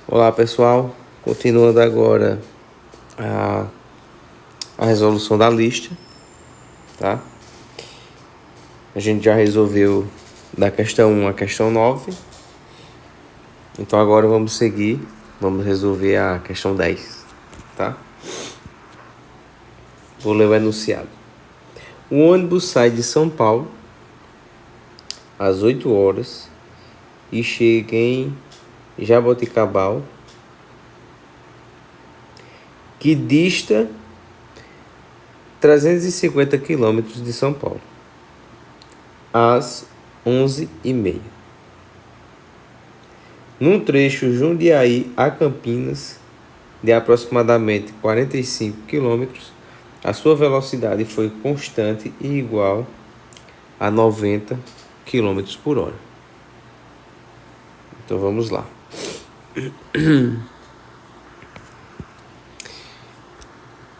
Olá pessoal, continuando agora a, a resolução da lista, tá? A gente já resolveu da questão 1 à questão 9, então agora vamos resolver a questão 10, tá? Vou ler o enunciado. O ônibus sai de São Paulo às 8 horas e chega em Jaboticabal, que dista 350 quilômetros de São Paulo, às 11h30. Num trecho Jundiaí a Campinas, de aproximadamente 45 km, a sua velocidade foi constante e igual a 90 km por hora. Então vamos lá.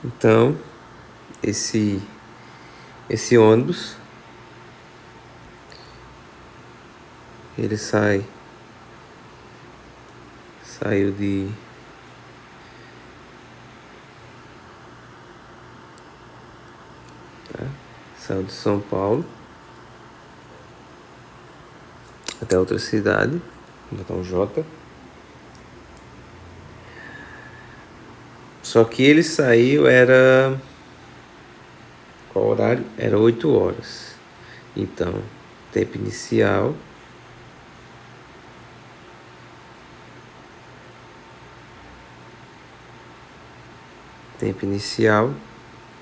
Então, esse ônibus, ele saiu de São Paulo até outra cidade, botar um J. Só que ele saiu, qual horário? Era 8 horas. Então, tempo inicial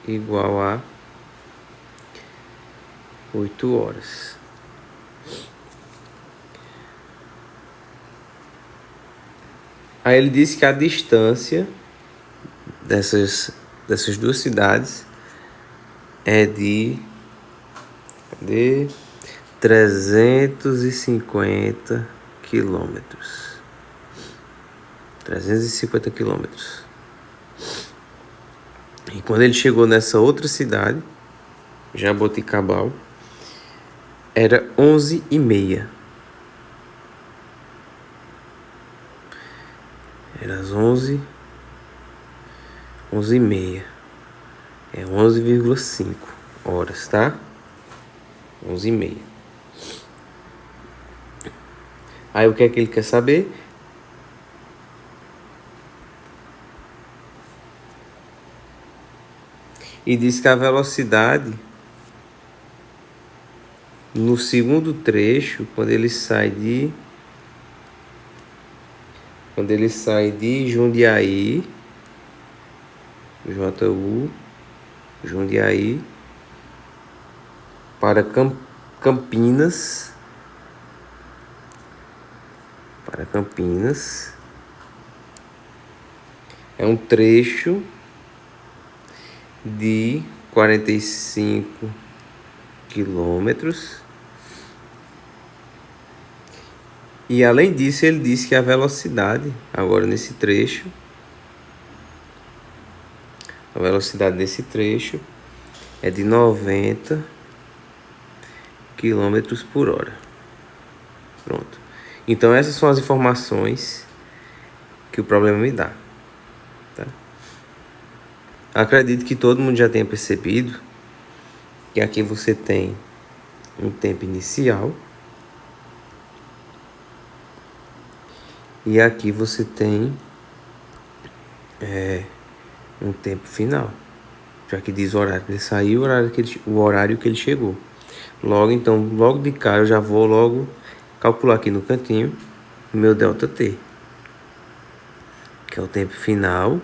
igual a 8 horas. Aí ele disse que a distância dessas duas cidades é de 350 quilômetros. 350 quilômetros. E quando ele chegou nessa outra cidade, Jaboticabal, era 11h30. Era às 11h30. É 11,5 horas, tá? 11h30. Aí o que é que ele quer saber? E diz que a velocidade no segundo trecho, quando ele sai de Jundiaí, Jundiaí, para Campinas, é um trecho de 45 quilômetros. E além disso, ele disse que a velocidade, agora nesse trecho, a velocidade desse trecho é de 90 km por hora. Pronto. Então essas são as informações que o problema me dá. Tá? Acredito que todo mundo já tenha percebido que aqui você tem um tempo inicial e aqui você tem um tempo final, já que diz o horário que ele saiu, o horário que ele chegou. Logo de cara eu já vou logo calcular aqui no cantinho o meu ΔT, que é o tempo final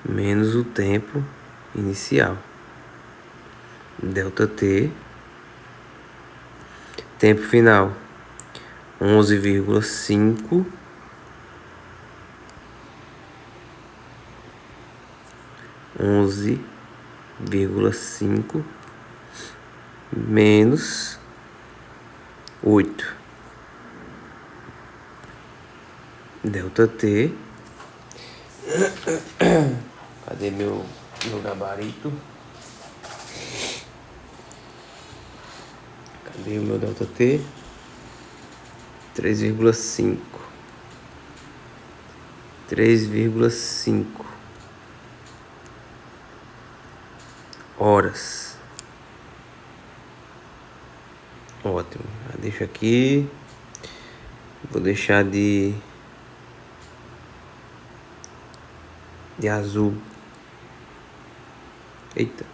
menos o tempo inicial. ΔT, tempo final 11,5 menos 8. ΔT. Cadê meu gabarito? Cadê o meu ΔT? 3,5 3,5 horas. Ótimo. Deixa aqui. Vou deixar de azul. Eita.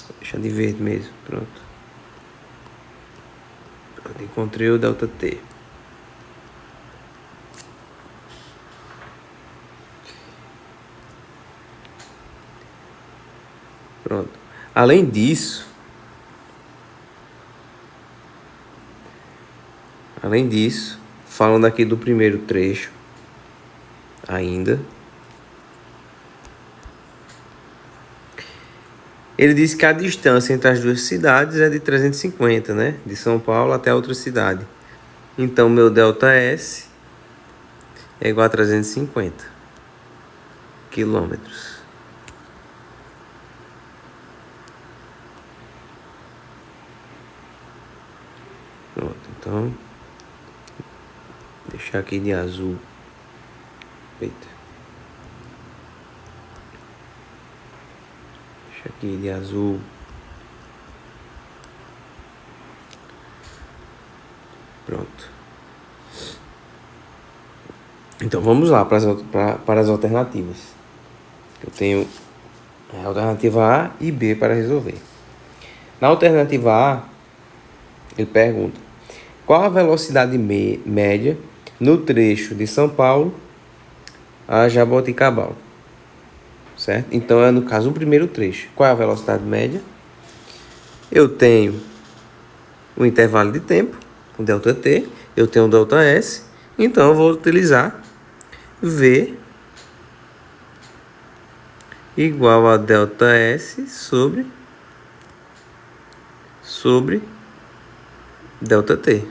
Vou deixar de verde mesmo. Pronto. Encontrei o ΔT. Pronto. Além disso, falando aqui do primeiro trecho, ainda, ele disse que a distância entre as duas cidades é de 350, né? De São Paulo até a outra cidade. Então, meu ΔS é igual a 350 quilômetros. Pronto, então, deixar aqui de azul. Eita. Deixa aqui de azul. Pronto. Então vamos lá para as alternativas. Eu tenho a alternativa A e B para resolver. Na alternativa A, ele pergunta: qual a velocidade média no trecho de São Paulo a Jaboticabal? Certo? Então é no caso o primeiro trecho. Qual é a velocidade média? Eu tenho o intervalo de tempo, o ΔT, eu tenho o ΔS, então eu vou utilizar V igual a ΔS sobre ΔT.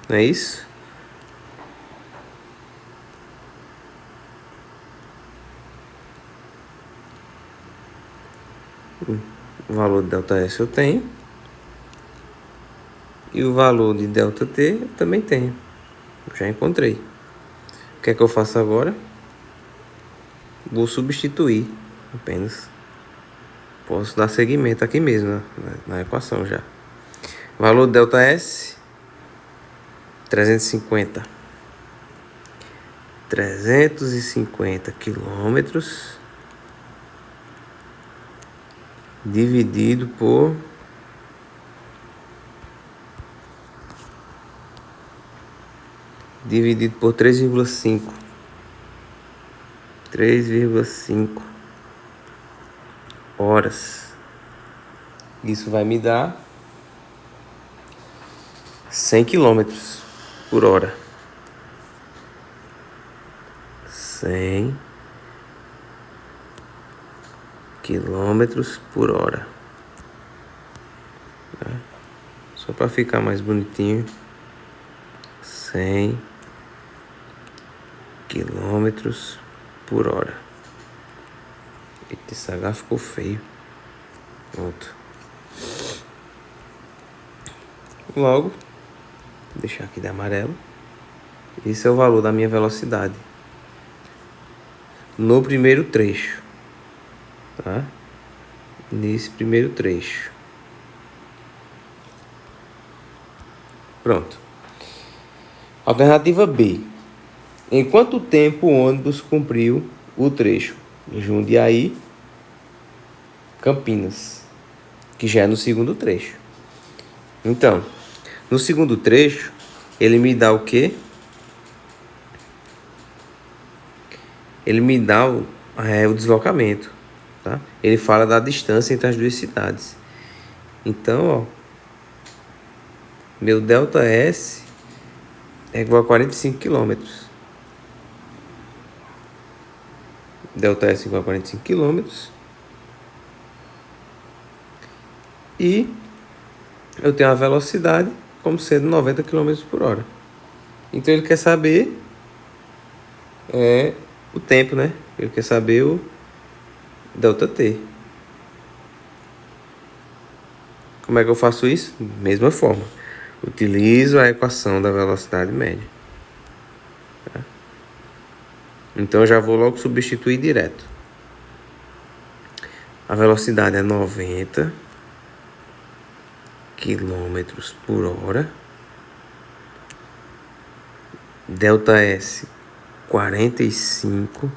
Não é isso? O valor de ΔS eu tenho. E o valor de ΔT eu também tenho. Já encontrei. O que é que eu faço agora? Vou substituir apenas. Posso dar seguimento aqui mesmo, na equação já. Valor de ΔS, 350. 350 quilômetros dividido por 3,5. 3,5 horas. Isso vai me dar 100 quilômetros por hora. 100 quilômetros por hora. Só para ficar mais bonitinho. 100 quilômetros por hora. Eita, esse H ficou feio. Pronto. Logo, vou deixar aqui de amarelo. Esse é o valor da minha velocidade no primeiro trecho, tá? Nesse primeiro trecho. Pronto. Alternativa B. Em quanto tempo o ônibus cumpriu o trecho Jundiaí, Campinas, que já é no segundo trecho? Então, no segundo trecho, ele me dá o quê? Ele me dá o deslocamento, tá? Ele fala da distância entre as duas cidades. Então, ó, meu ΔS é igual a 45 quilômetros. ΔS igual a 45 quilômetros. E eu tenho a velocidade como sendo 90 km por hora. Então ele quer saber o tempo, né? Ele quer saber o ΔT. Como é que eu faço isso? Mesma forma. Utilizo a equação da velocidade média. Tá? Então eu já vou logo substituir direto. A velocidade é 90 quilômetros por hora. Delta S 45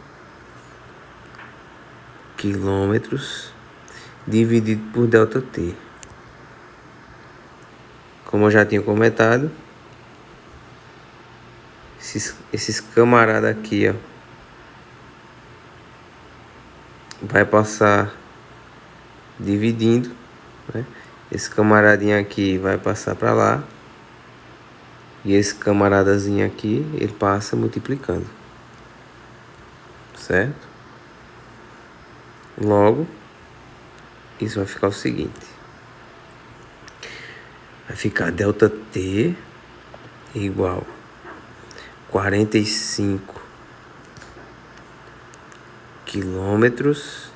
quilômetros dividido por delta T. Como eu já tinha comentado, esses camaradas aqui, ó, vai passar dividindo, né? Esse camaradinho aqui vai passar para lá. E esse camaradazinho aqui, ele passa multiplicando. Certo? Logo, isso vai ficar o seguinte. Vai ficar delta T igual 45 quilômetros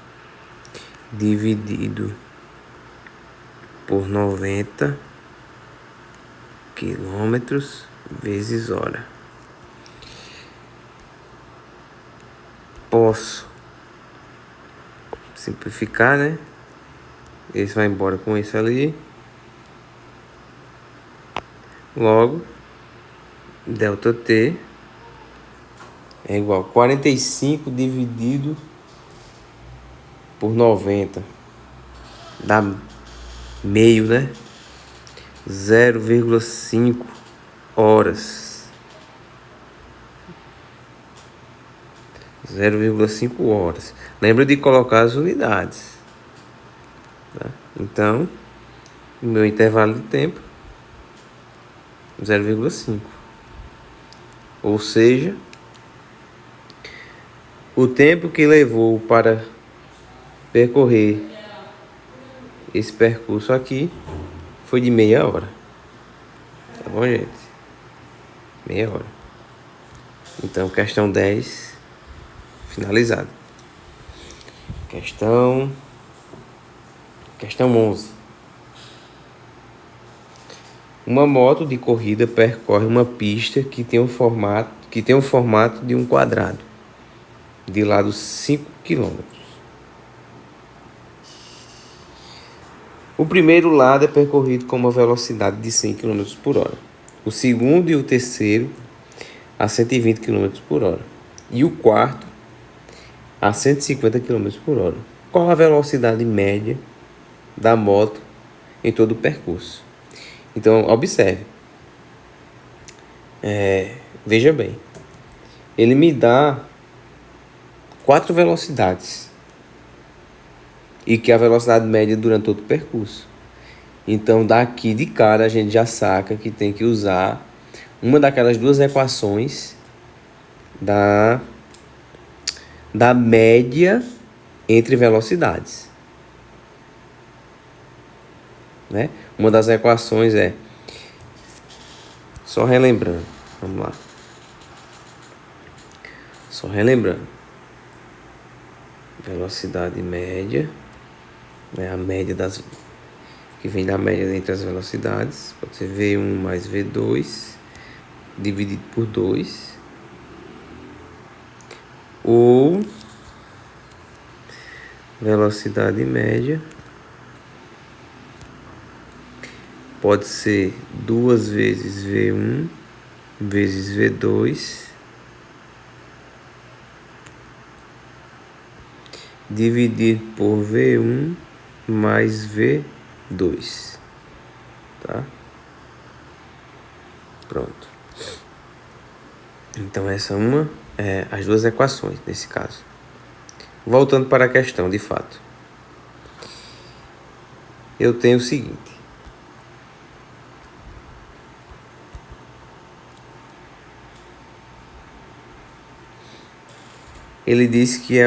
dividido por 90 quilômetros vezes hora. Posso simplificar, né? Esse vai embora com esse ali. Logo, delta T é igual a 45 dividido por 90. Dá meio, né? 0,5 horas. 0,5 horas. Lembra de colocar as unidades. Tá? Então, o meu intervalo de tempo 0,5. Ou seja, o tempo que levou para percorrer esse percurso aqui foi de meia hora. Tá bom, gente? Meia hora. Então, questão 10 finalizada. Questão 11. Uma moto de corrida percorre uma pista que tem o formato de um quadrado, de lado 5 km. O primeiro lado é percorrido com uma velocidade de 100 km por hora. O segundo e o terceiro a 120 km por hora. E o quarto a 150 km por hora. Qual a velocidade média da moto em todo o percurso? Então, observe. Veja bem. Ele me dá 4 velocidades. E que é a velocidade média durante todo o percurso. Então, daqui de cara, a gente já saca que tem que usar uma daquelas duas equações da média entre velocidades. Né? Uma das equações é... Só relembrando. Vamos lá. Só relembrando. Velocidade média. É a média das... que vem da média entre as velocidades. Pode ser V1 mais V2 dividido por 2. Ou velocidade média pode ser 2 vezes V1 vezes V2 dividido por V1 mais V2. Tá? Pronto. Então essa é as duas equações nesse caso. Voltando para a questão, de fato. Eu tenho o seguinte. Ele disse que é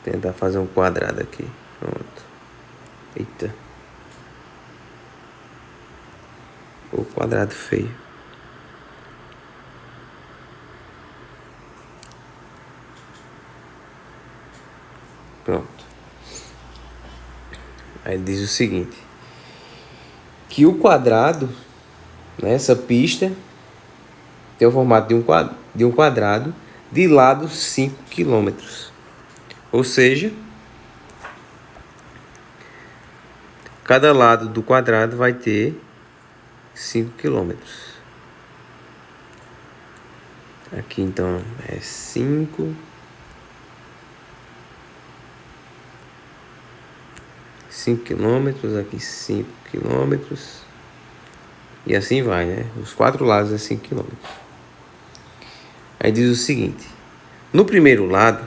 tentar fazer um quadrado aqui. Pronto. Eita. O quadrado feio. Pronto. Aí diz o seguinte, que o quadrado, né, essa pista tem o formato de um quadrado de lado 5 km. Ou seja, cada lado do quadrado vai ter 5 km. Aqui então é 5 km, aqui 5 km. E assim vai, né? Os 4 lados é 5 km. Aí diz o seguinte, no primeiro lado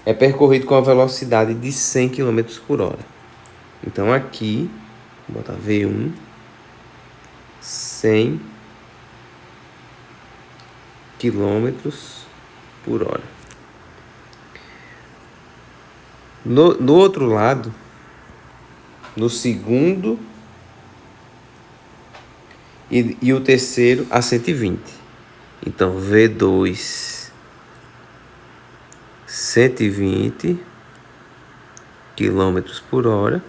é percorrido com a velocidade de 100 km por hora. Então aqui, vou botar V1, 100 km por hora. No outro lado, no segundo e o terceiro a 120. Então V2, 120 km por hora.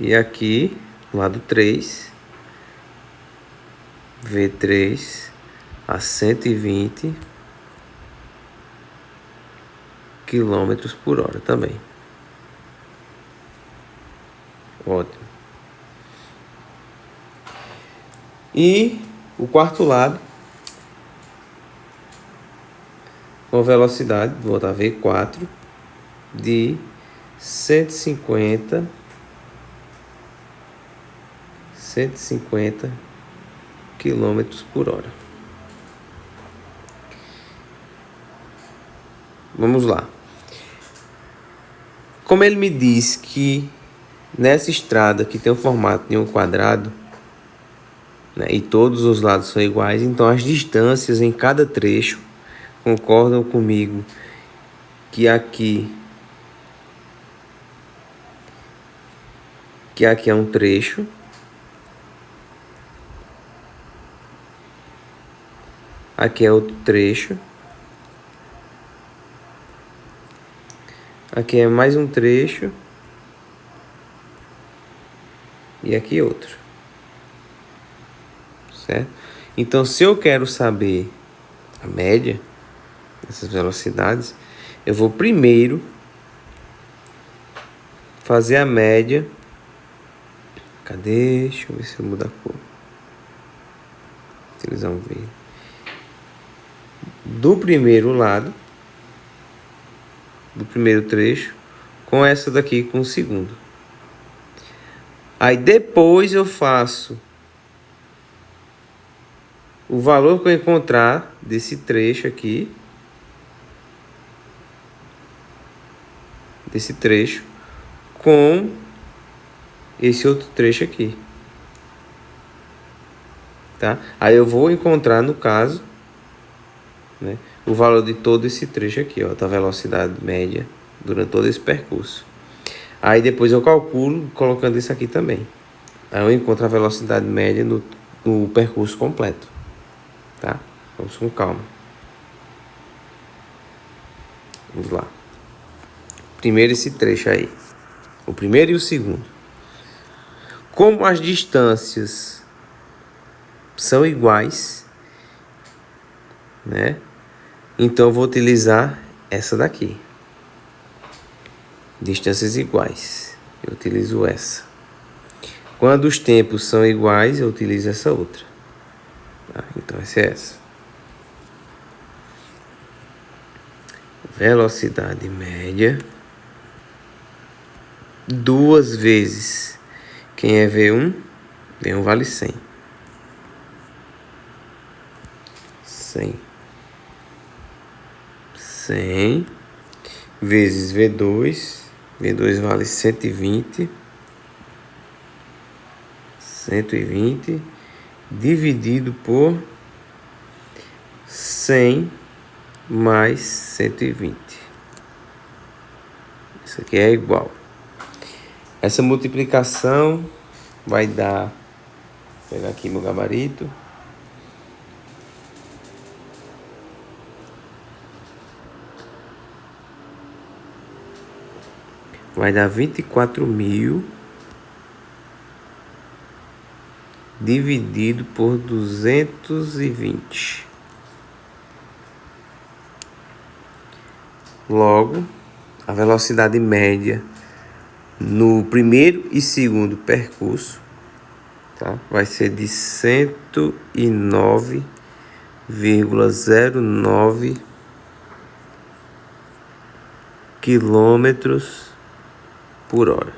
E aqui, lado 3, V3 a 120 km por hora também. Ótimo. E o quarto lado, com velocidade, vou botar V4, de 150 km por hora. Vamos lá. Como ele me diz que nessa estrada que tem o formato de um quadrado, né, e todos os lados são iguais, então as distâncias em cada trecho concordam comigo que aqui é um trecho, aqui é outro trecho, aqui é mais um trecho e aqui outro, certo? Então, se eu quero saber a média dessas velocidades, eu vou primeiro fazer a média. Cadê? Deixa eu ver se eu mudo a cor. Utilizar um verde. Do primeiro lado, do primeiro trecho, com essa daqui, com o segundo. Aí depois eu faço o valor que eu encontrar desse trecho aqui, com esse outro trecho aqui, tá? Aí eu vou encontrar, no caso, né, o valor de todo esse trecho aqui, ó, da velocidade média durante todo esse percurso. Aí depois eu calculo colocando isso aqui também. Aí eu encontro a velocidade média no percurso completo, tá? Vamos com calma. Vamos lá. Primeiro esse trecho aí, o primeiro e o segundo. Como as distâncias são iguais, né? Então eu vou utilizar essa daqui. Distâncias iguais. Eu utilizo essa. Quando os tempos são iguais, eu utilizo essa outra. Tá? Então essa é essa. Velocidade média. 2 vezes. Quem é V1? V1 vale 100. 100 vezes V2. V2 vale 120. 120 dividido por 100 mais 120. Isso aqui é igual. Essa multiplicação vai dar... Vou pegar aqui meu gabarito. vai dar 24.000 dividido por 220. Logo, a velocidade média no primeiro e segundo percurso, tá, vai ser de 109,09 quilômetros por hora.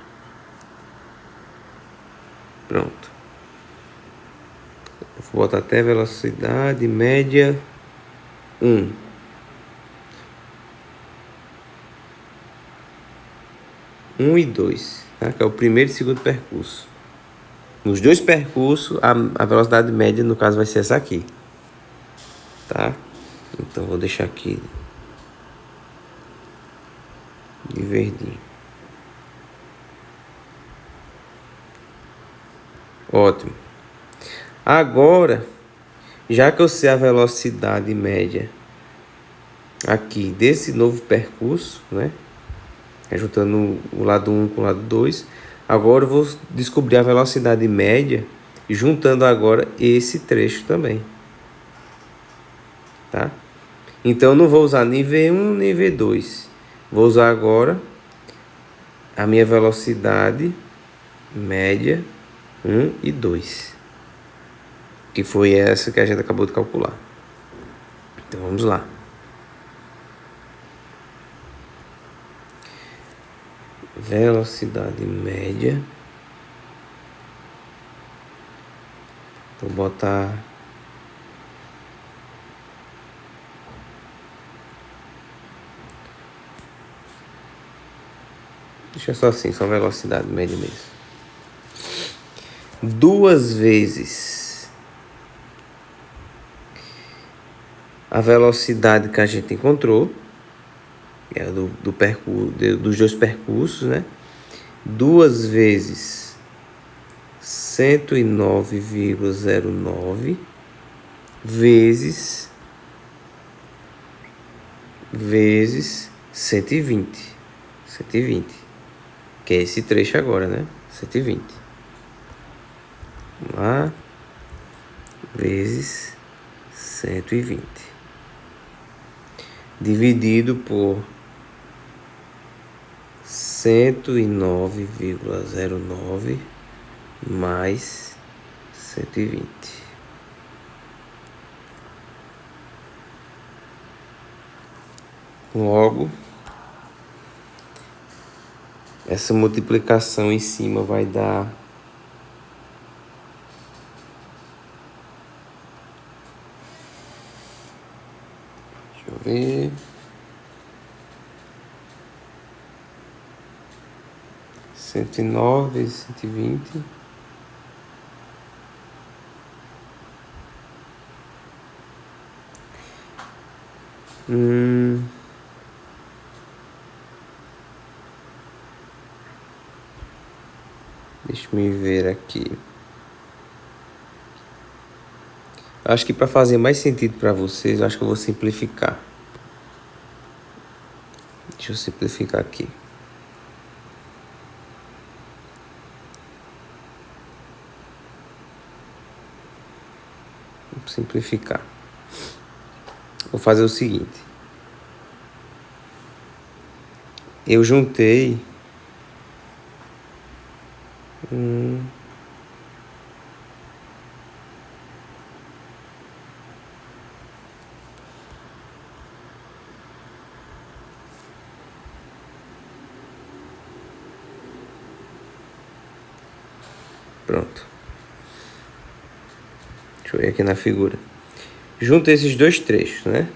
Pronto. Vou botar até velocidade média 1. E 2, tá? Que é o primeiro e segundo percurso. Nos dois percursos, a velocidade média, no caso, vai ser essa aqui. Tá? Então, vou deixar aqui de verdinho. Ótimo. Agora, já que eu sei a velocidade média aqui desse novo percurso, né? Juntando o lado 1 com o lado 2. Agora eu vou descobrir a velocidade média juntando agora esse trecho também. Tá? Então eu não vou usar nem V1 nem V2. Vou usar agora a minha velocidade média 1 e 2. Que foi essa que a gente acabou de calcular. Então vamos lá. Velocidade média. Vou botar deixa só assim, só velocidade média mesmo. 2 vezes a velocidade que a gente encontrou, que é dos dois percursos, né? 2 vezes 109,09 vezes 120. 120. Que é esse trecho agora, né? 120. Vamos lá. Vezes 120. Dividido por 109,09 mais 120. Logo, essa multiplicação em cima vai dar deixa eu ver. 109 vezes 120. Deixa eu me ver aqui. Acho que para fazer mais sentido para vocês, acho que eu vou simplificar. Deixa eu simplificar aqui. Vou simplificar. Vou fazer o seguinte. Eu juntei pronto. Deixa eu ver aqui na figura. Junto esses dois trechos, né?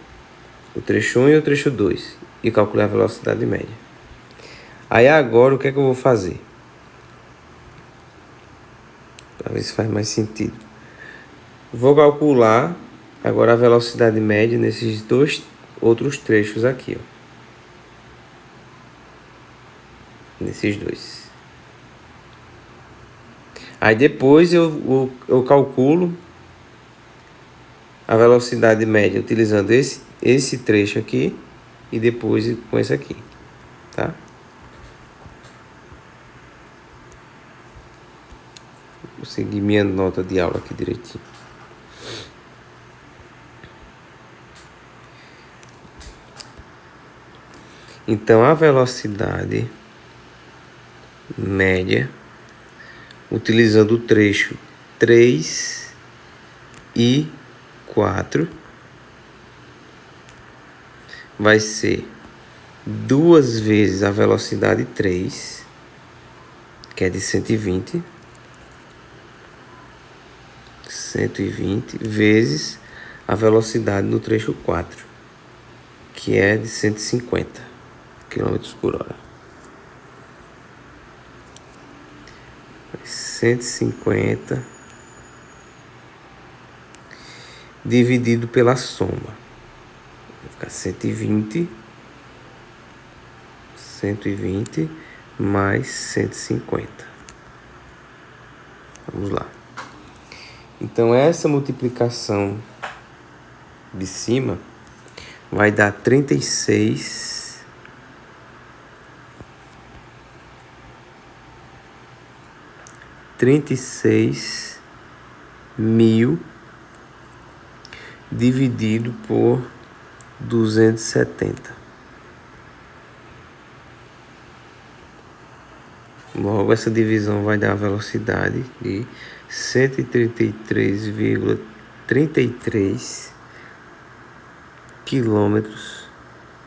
O trecho 1 e o trecho 2. E calcular a velocidade média. Aí agora o que é que eu vou fazer? Para ver se faz mais sentido. Vou calcular agora a velocidade média nesses dois outros trechos aqui, ó. Nesses dois. Aí depois eu calculo a velocidade média utilizando esse trecho aqui e depois com esse aqui, tá? seguir minha nota de aula aqui direitinho. Então, a velocidade média, utilizando o trecho 3 e 4, vai ser 2 vezes a velocidade 3, que é de 120, vezes a velocidade no trecho 4, que é de 150 km por hora. 150 dividido pela soma. Vai ficar 120 mais 150. Vamos lá. Então, essa multiplicação de cima vai dar 36 mil dividido por 270. Logo, essa divisão vai dar a velocidade de 133,33 quilômetros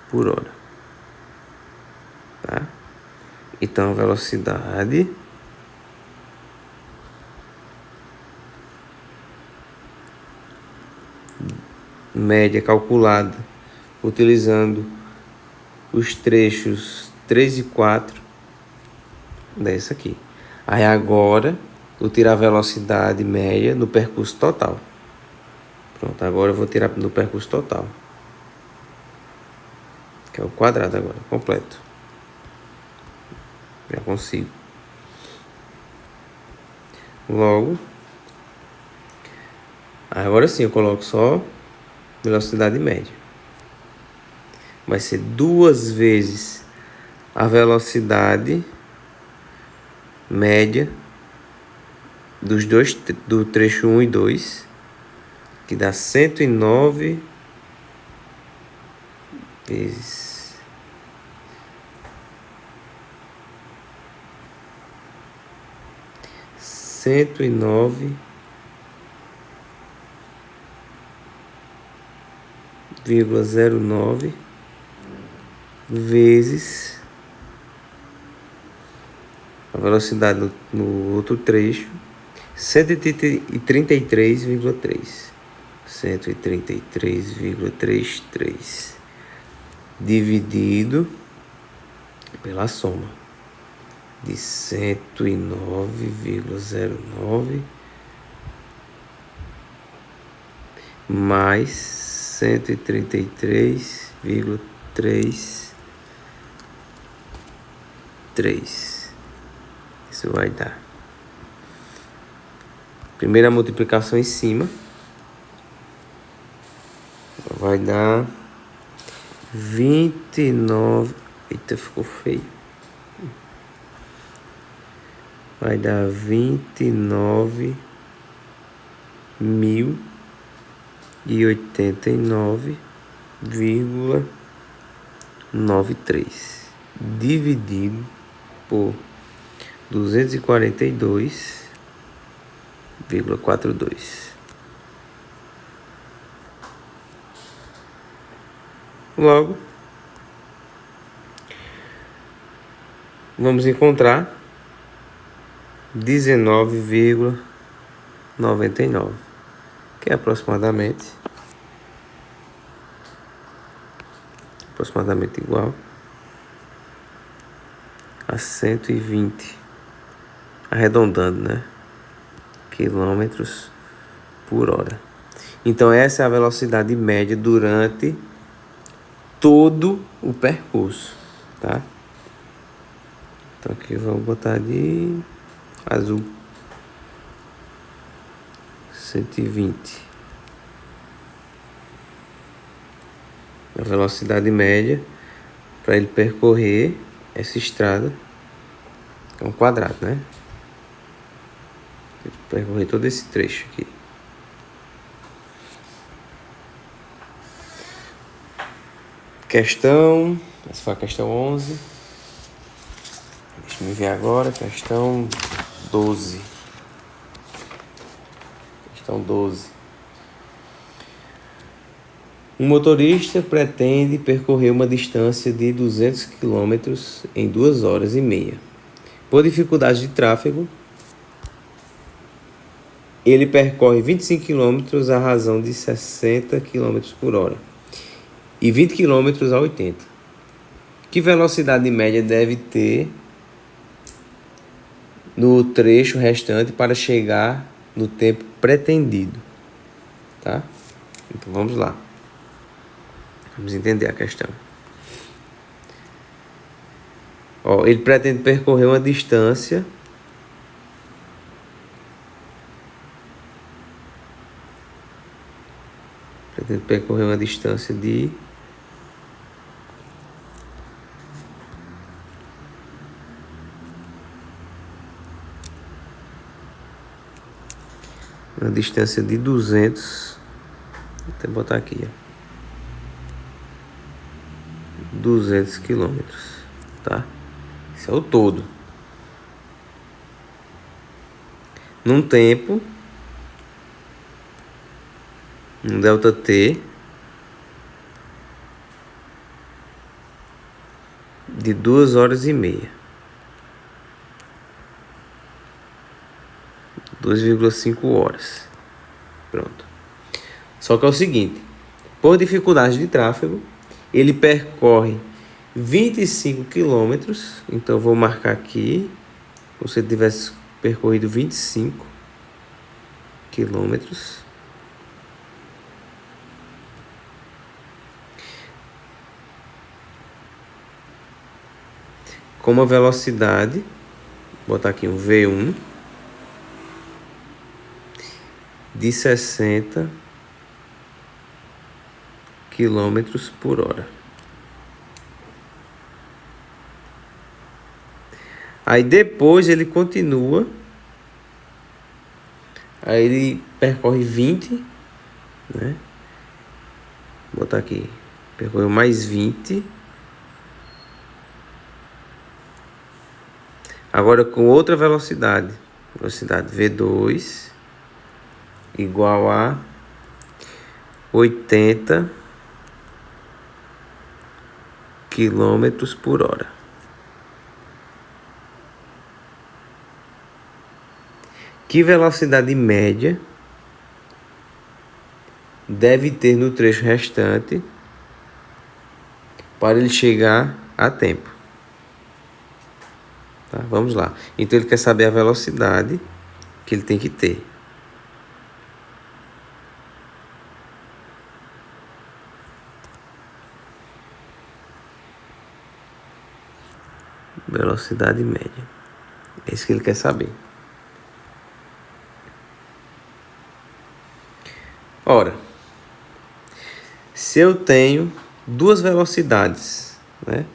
por hora. Tá? Então, a velocidade média calculada utilizando os trechos 3 e 4 dessa aqui. Aí agora eu tirar a velocidade média no percurso total. Pronto, agora eu vou tirar no percurso total, que é o quadrado agora, completo. Já consigo. Logo, agora sim eu coloco só velocidade média. Vai ser 2 vezes a velocidade média dos dois, do trecho 1 e 2, que dá 109 vezes 109,09 vezes a velocidade no outro trecho, 133,3. 133,33 dividido pela soma de 109,09 mais 133,33. Isso vai dar. Primeira multiplicação em cima vai dar 29. Eita, ficou feio. Vai dar 29.089,93 dividido por 242,42. Logo, vamos encontrar 19,99, que é aproximadamente igual a 120, arredondando, né? Quilômetros por hora. Então, essa é a velocidade média durante todo o percurso, tá? Então, aqui vamos botar de azul. 120. A velocidade média para ele percorrer essa estrada é um quadrado, né? Percorrer todo esse trecho aqui. Questão, essa foi a questão 11. Deixa eu ver agora, questão 12. Questão 12. Um motorista pretende percorrer uma distância de 200 km em 2 horas e meia. Por dificuldade de tráfego, ele percorre 25 km à razão de 60 km por hora e 20 km a 80. Que velocidade média deve ter no trecho restante para chegar no tempo pretendido? Tá? Então vamos lá. Vamos entender a questão. Ele pretende percorrer uma distância de uma distância de 200, vou até botar aqui, 200 quilômetros, tá? Isso é o todo. Num tempo, um delta T de 2 horas e meia. 2,5 horas. Pronto. Só que é o seguinte, por dificuldade de tráfego, ele percorre 25 quilômetros. Então eu vou marcar aqui, como se ele tivesse percorrido 25 quilômetros. Com uma velocidade, vou botar aqui um V1 de 60 km por hora. Aí depois ele continua, aí ele percorre 20, né? Vou botar aqui, percorreu mais 20. Agora com outra velocidade V2 igual a 80 km por hora. Que velocidade média deve ter no trecho restante para ele chegar a tempo? Tá, vamos lá. Então ele quer saber a velocidade que ele tem que ter. Velocidade média. É isso que ele quer saber. Ora, se eu tenho duas velocidades, né?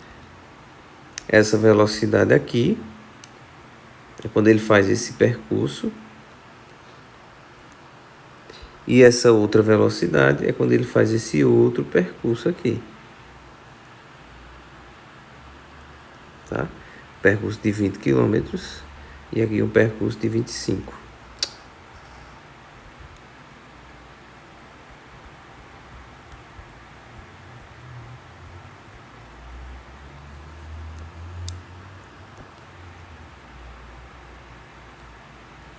Essa velocidade aqui é quando ele faz esse percurso. E essa outra velocidade é quando ele faz esse outro percurso aqui. Tá? Percurso de 20 km e aqui um percurso de 25.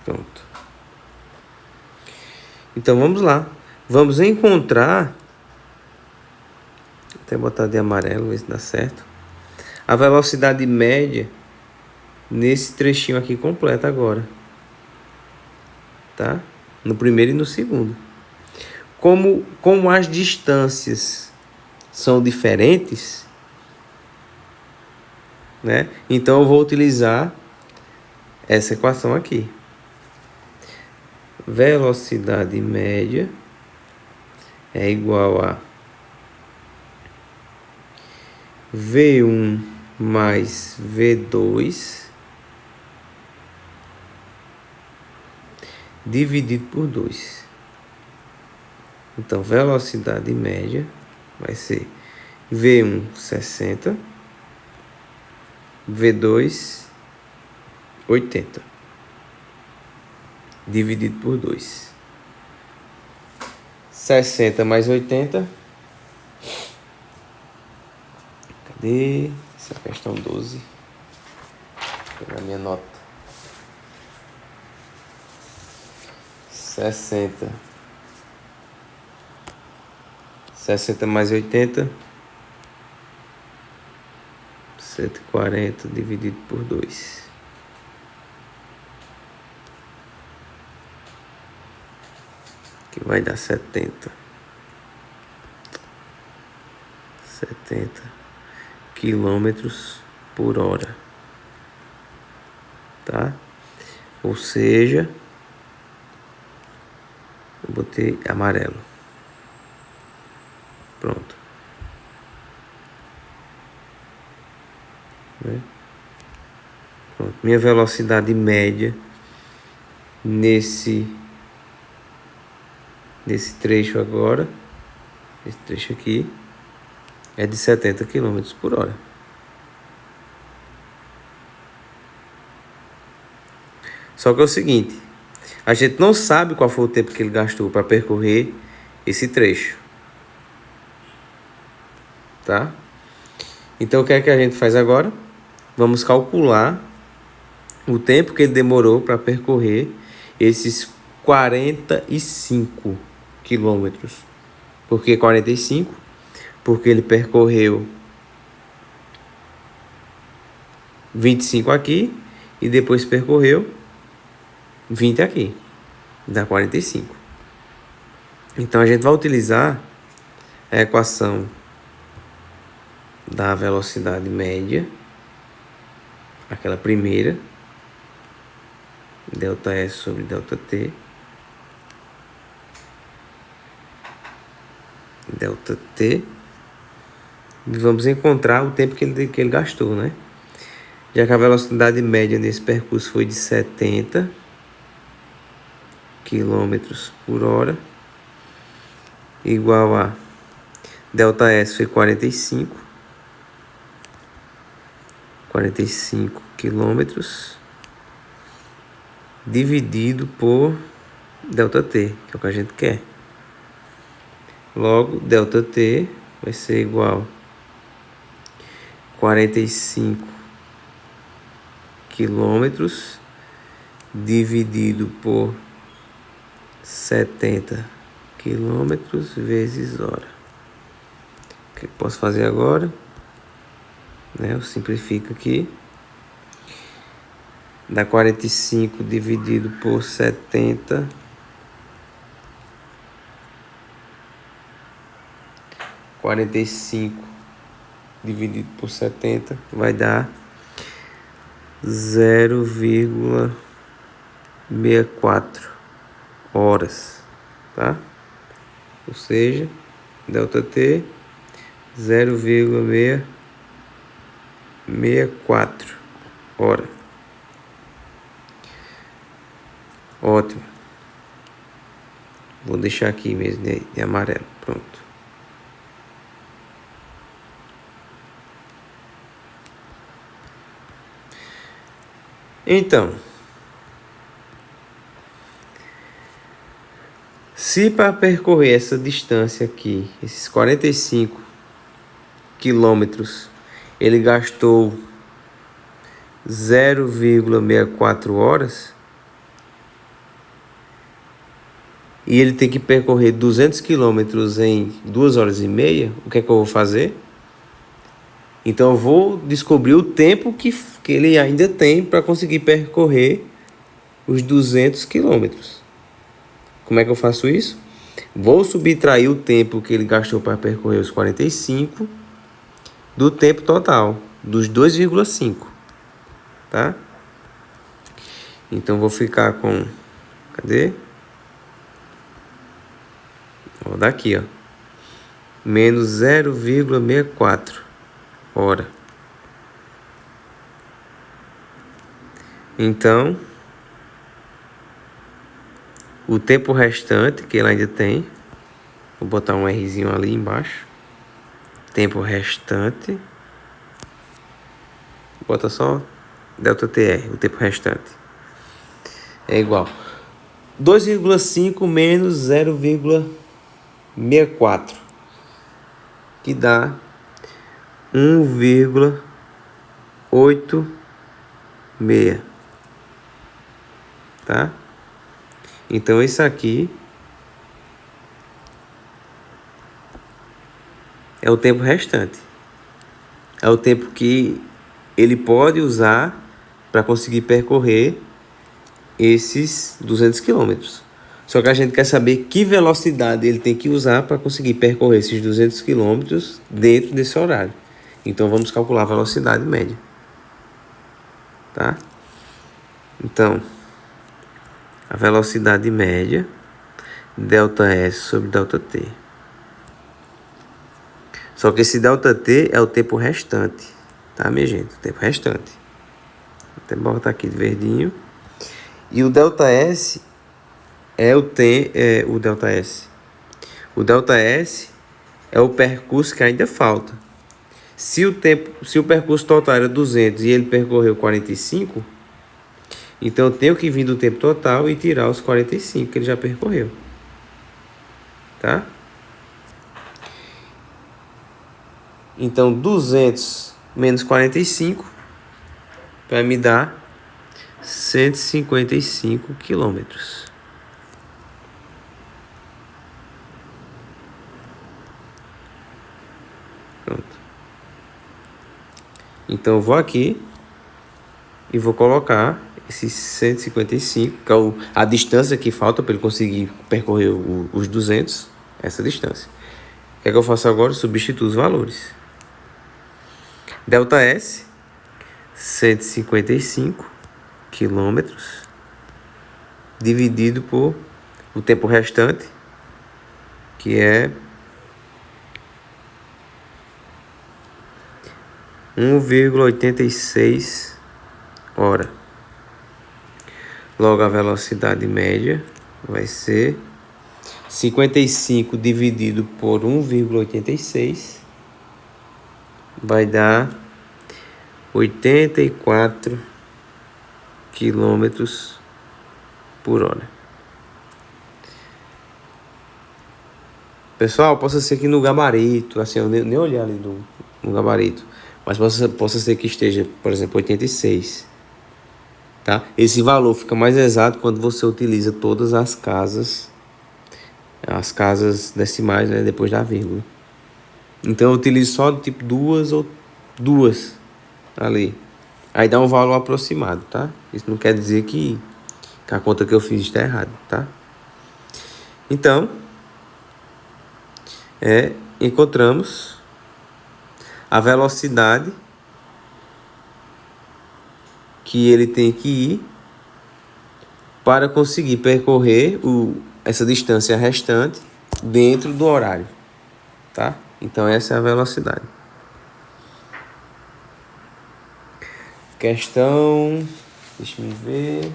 Pronto. Então vamos lá. Vamos encontrar, vou até botar de amarelo, ver se dá certo, a velocidade média nesse trechinho aqui completo agora. Tá? No primeiro e no segundo. Como as distâncias são diferentes, né? Então eu vou utilizar essa equação aqui. Velocidade média é igual a V1 mais V2 dividido por 2. Então, velocidade média vai ser V1, 60, V2, 80, dividido por 2. 60 mais 80. Cadê? Essa é a questão 12. Vou pegar minha nota. 60 mais 80. 140 dividido por 2. Que vai dar 70 quilômetros por hora. Tá? Ou seja, eu botei amarelo. Pronto. Né? Pronto. Minha velocidade média nesse trecho agora, esse trecho aqui, é de 70 km por hora. Só que é o seguinte, a gente não sabe qual foi o tempo que ele gastou para percorrer esse trecho. Tá? Então o que é que a gente faz agora? Vamos calcular o tempo que ele demorou para percorrer esses 45 quilômetros. Por que 45? Porque ele percorreu 25 aqui e depois percorreu 20 aqui. Dá 45. Então a gente vai utilizar a equação da velocidade média, aquela primeira, ΔS sobre ΔT, ΔT, e vamos encontrar o tempo que ele gastou, né? Já que a velocidade média nesse percurso foi de 70 km por hora, igual a ΔS foi 45 quilômetros, dividido por ΔT, que é o que a gente quer. Logo, ΔT vai ser igual a 45 quilômetros dividido por 70 quilômetros vezes hora. O que eu posso fazer agora? Eu simplifico aqui. Dá 45 dividido por 70. 45 dividido por 70 vai dar 0,64 horas, tá? Ou seja, ΔT 0,64 hora. Ótimo. Vou deixar aqui mesmo de amarelo. Pronto. Então, se para percorrer essa distância aqui, esses 45 quilômetros, ele gastou 0,64 horas, e ele tem que percorrer 200 quilômetros em 2 horas e meia, o que é que eu vou fazer? Então eu vou descobrir o tempo que ele ainda tem para conseguir percorrer os 200 quilômetros. Como é que eu faço isso? Vou subtrair o tempo que ele gastou para percorrer os 45 do tempo total, dos 2,5, tá? Então vou ficar com... Cadê? Vou dar aqui, ó. Menos 0,64 hora. Então, o tempo restante que ele ainda tem. Vou botar um Rzinho ali embaixo. Tempo restante. Bota só ΔTR, o tempo restante. É igual 2,5 menos 0,64, que dá 1,86, tá? Então isso aqui é o tempo restante. É o tempo que ele pode usar para conseguir percorrer esses 200 quilômetros. Só que a gente quer saber que velocidade ele tem que usar para conseguir percorrer esses 200 quilômetros dentro desse horário. Então vamos calcular a velocidade média, tá? Então, a velocidade média, ΔS sobre ΔT. Só que esse ΔT é o tempo restante, tá, minha gente? O tempo restante. Vou até botar aqui de verdinho. E o ΔS é o ΔS. O ΔS é o percurso que ainda falta. Se o percurso total era 200 e ele percorreu 45, então eu tenho que vir do tempo total e tirar os 45 que ele já percorreu. Tá? Então 200 menos 45 vai me dar 155 quilômetros. Pronto. Então eu vou aqui e vou colocar esses 155, que é a distância que falta para ele conseguir percorrer os 200, essa distância. O que é que eu faço agora? Substituo os valores. ΔS, 155 quilômetros, dividido por o tempo restante, que é 1,86 hora. Logo, a velocidade média vai ser 55 dividido por 1,86 vai dar 84 quilômetros por hora. Pessoal, possa ser que no gabarito, assim, eu nem olhar ali no gabarito, mas possa ser que esteja, por exemplo, 86. Tá? Esse valor fica mais exato quando você utiliza todas as casas decimais, né, depois da vírgula. Então eu utilizo só tipo duas ali. Aí dá um valor aproximado, tá? Isso não quer dizer que a conta que eu fiz está errada, tá? Então, encontramos a velocidade que ele tem que ir para conseguir percorrer essa distância restante dentro do horário, tá? Então essa é a velocidade. Questão, deixa eu ver.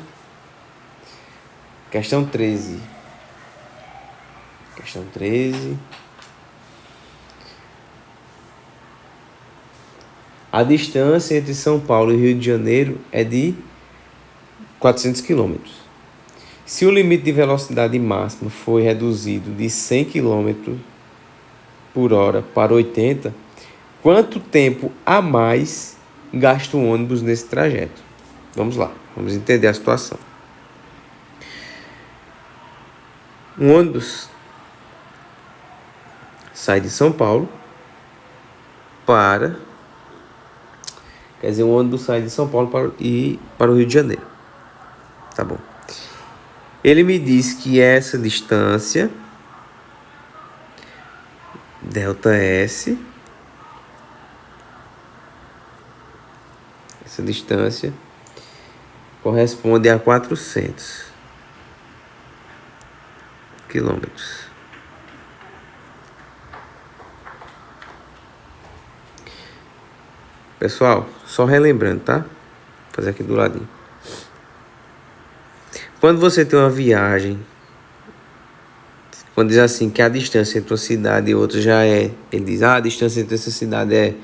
Questão 13. Questão 13. A distância entre São Paulo e Rio de Janeiro é de 400 km. Se o limite de velocidade máxima foi reduzido de 100 km por hora para 80, quanto tempo a mais gasta o ônibus nesse trajeto? Vamos lá, vamos entender a situação. Um ônibus sai de São Paulo o ônibus sai de São Paulo para o Rio de Janeiro. Tá bom. Ele me diz que essa distância, ΔS, essa distância corresponde a 400 quilômetros. Pessoal, só relembrando, tá? Vou fazer aqui do ladinho. Quando você tem uma viagem Quando diz assim que a distância entre uma cidade e outra já é... Ele diz, a distância entre essa cidade é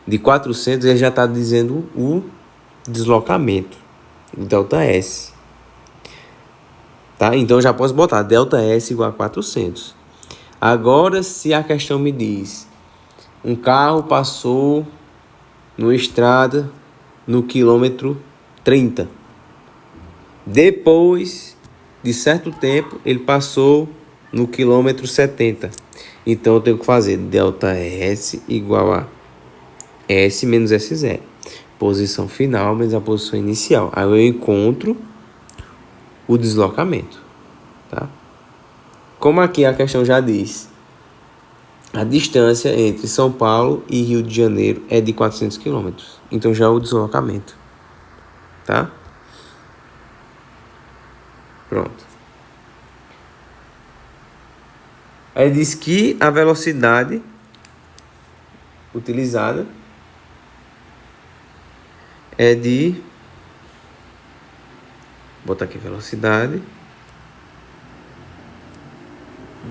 de 400, ele já está dizendo o deslocamento. Delta S. Tá? Então, eu já posso botar delta S igual a 400. Agora, se a questão me diz... Um carro passou numa estrada no quilômetro 30. Depois de certo tempo, ele passou no quilômetro 70. Então, eu tenho que fazer delta S igual a S menos S0. Posição final menos a posição inicial. Aí eu encontro o deslocamento. Tá? Como aqui a questão já diz, a distância entre São Paulo e Rio de Janeiro é de 400 km. Então já é o deslocamento. Tá? Pronto. Aí diz que a velocidade utilizada é de... Vou botar aqui velocidade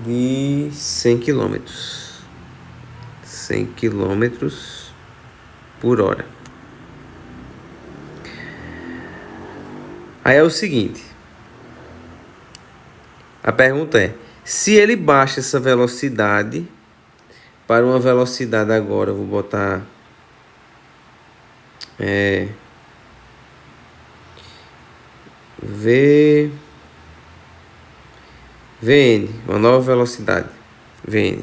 de 100 km. 100 km por hora. Aí é o seguinte. A pergunta é, se ele baixa essa velocidade para uma velocidade agora, eu vou botar VN, uma nova velocidade, VN,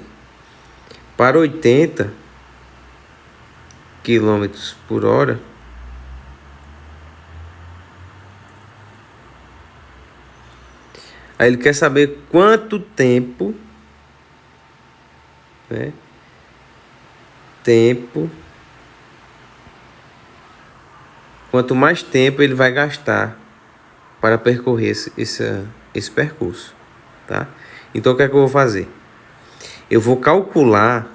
para 80 km por hora, aí ele quer saber quanto tempo, né? Quanto mais tempo ele vai gastar para percorrer esse percurso, tá? Então, o que é que eu vou fazer? Eu vou calcular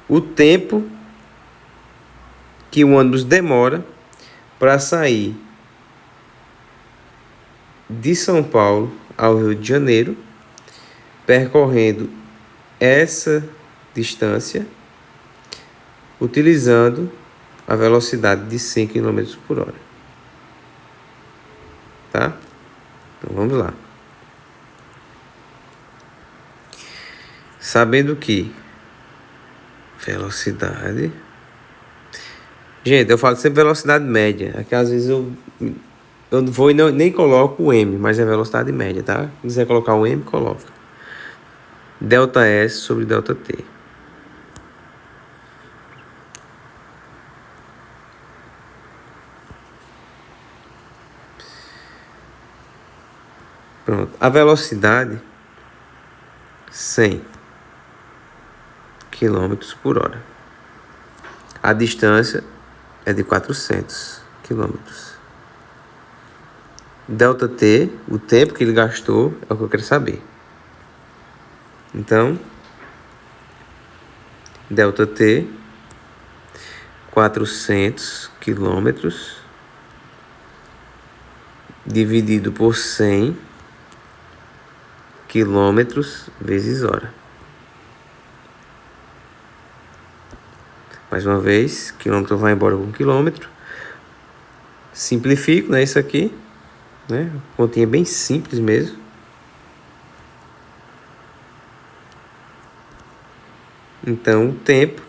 o tempo que o ônibus demora para sair de São Paulo ao Rio de Janeiro, percorrendo essa distância, utilizando a velocidade de 100 km por hora. Tá? Então, vamos lá. Sabendo que velocidade... Gente, eu falo sempre velocidade média. É que às vezes eu não vou e nem coloco o M, mas é velocidade média, tá? Se quiser colocar o M, coloca. Delta S sobre delta T. Pronto. A velocidade 100 km por hora. A distância é de 400 km. Delta T, o tempo que ele gastou, é o que eu quero saber. Então, delta T, 400 km, dividido por 100 km vezes hora. Mais uma vez, quilômetro vai embora com quilômetro. Simplifico, né, isso aqui, né? Continha bem simples mesmo. Então, o tempo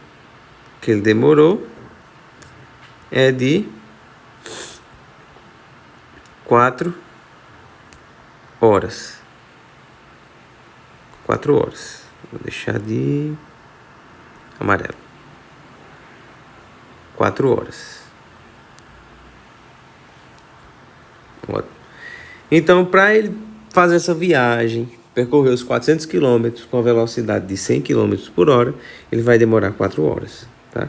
que ele demorou é de 4 horas. 4 horas. Vou deixar de amarelo. 4 horas. Ótimo. Então, para ele fazer essa viagem, percorrer os 400 km com a velocidade de 100 km por hora, ele vai demorar 4 horas, tá?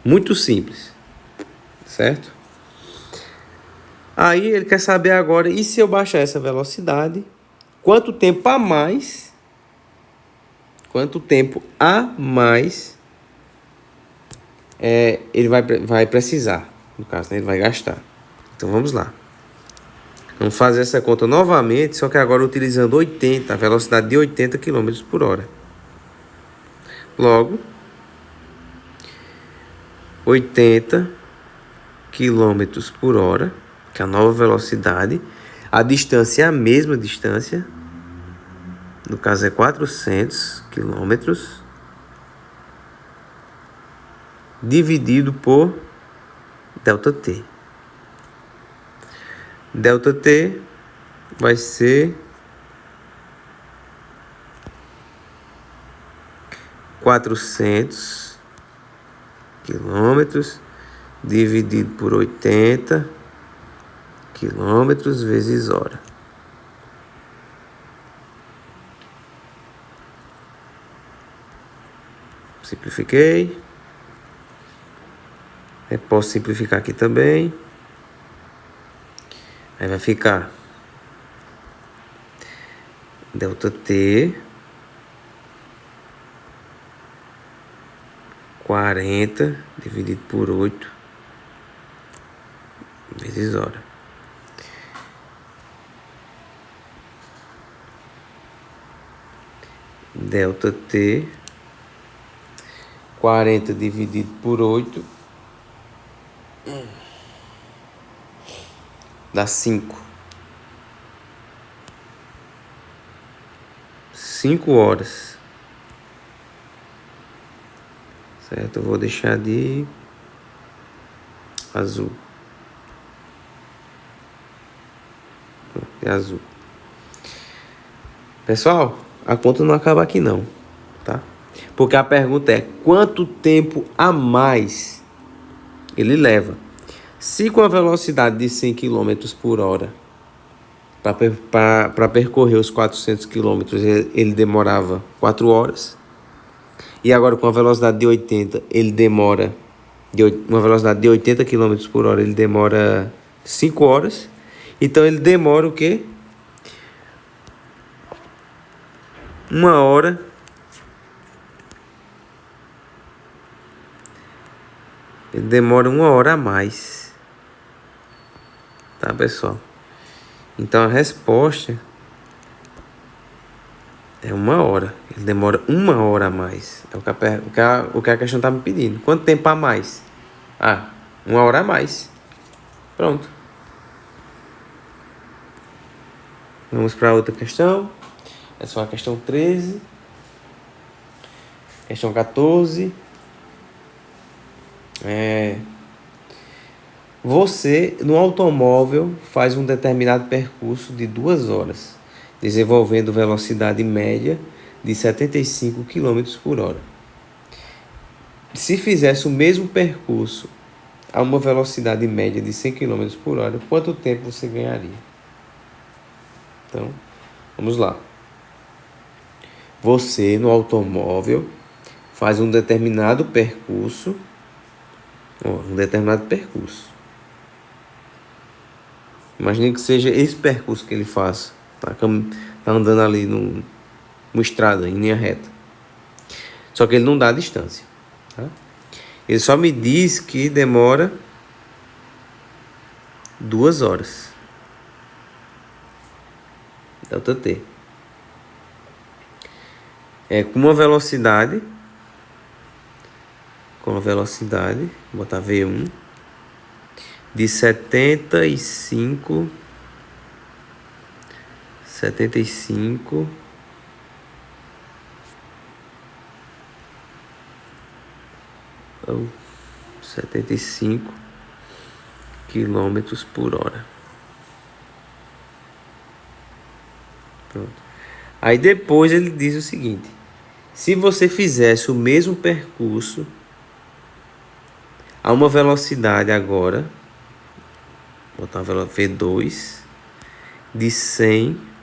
Muito simples, certo? Aí ele quer saber agora, e se eu baixar essa velocidade, quanto tempo a mais ele vai precisar, no caso, né? Ele vai gastar. Então, vamos lá. Vamos fazer essa conta novamente, só que agora utilizando 80, a velocidade de 80 km por hora. Logo, 80 km por hora, que é a nova velocidade. A distância é a mesma distância. No caso é 400 km. Dividido por ΔT. ΔT vai ser 400 quilômetros dividido por 80 quilômetros vezes hora. Simplifiquei. Eu posso simplificar aqui também. Aí vai ficar ΔT 40 dividido por 8 vezes hora. ΔT 40 dividido por 8 dá 5. 5 horas. Certo? Eu vou deixar de azul. É azul. Pessoal, a conta não acaba aqui não, tá? Porque a pergunta é quanto tempo a mais ele leva. Se com a velocidade de 100 km por hora, para percorrer os 400 km, ele demorava 4 horas. E agora com a velocidade de 80, ele demora... uma velocidade de 80 km por hora, ele demora 5 horas. Então ele demora o quê? 1 hora. Ele demora 1 hora a mais. Tá, pessoal? Então a resposta é 1 hora. Ele demora 1 hora a mais. É o que a questão tá me pedindo. Quanto tempo a mais? 1 hora a mais. Pronto. Vamos para outra questão. Essa é a questão 13. Questão 14. Você, no automóvel, faz um determinado percurso de 2 horas, desenvolvendo velocidade média de 75 km por hora. Se fizesse o mesmo percurso a uma velocidade média de 100 km por hora, quanto tempo você ganharia? Então, vamos lá. Você, no automóvel, faz um determinado percurso. Imagine que seja esse percurso que ele faça. Tá andando ali numa estrada, em linha reta. Só que ele não dá a distância. Tá? Ele só me diz que demora 2 horas. ΔT. Com uma velocidade. Vou botar V1. De 75 quilômetros por hora. Pronto. Aí depois ele diz o seguinte: se você fizesse o mesmo percurso a uma velocidade agora, vou botar a V2 de 100